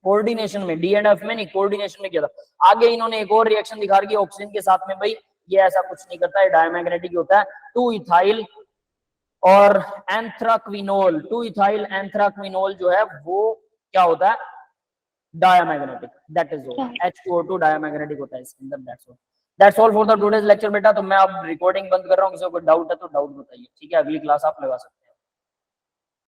कोऑर्डिनेशन में, D&F में नहीं, कोऑर्डिनेशन में किया था। आगे इन्होंने एक और रिएक्शन दिखा रही है ऑक्सीजन के साथ में, भाई ये ऐसा कुछ नहीं करता है, डायमैग्नेटिक होता है। 2 इथाइल और एंथ्राक्विनोल, 2 इथाइल एंथ्राक्विनोल जो है वो क्या होता है, diamagnetic, that is all. H2O2 diamagnetic होता है इसके अंदर, that's all for the today's lecture बेटा। तो मैं अब रिकॉर्डिंग बंद कर रहा हूँ, किसी को कोई डाउट है तो डाउट बताइए, ठीक है? अगली क्लास आप लगा सकते हैं।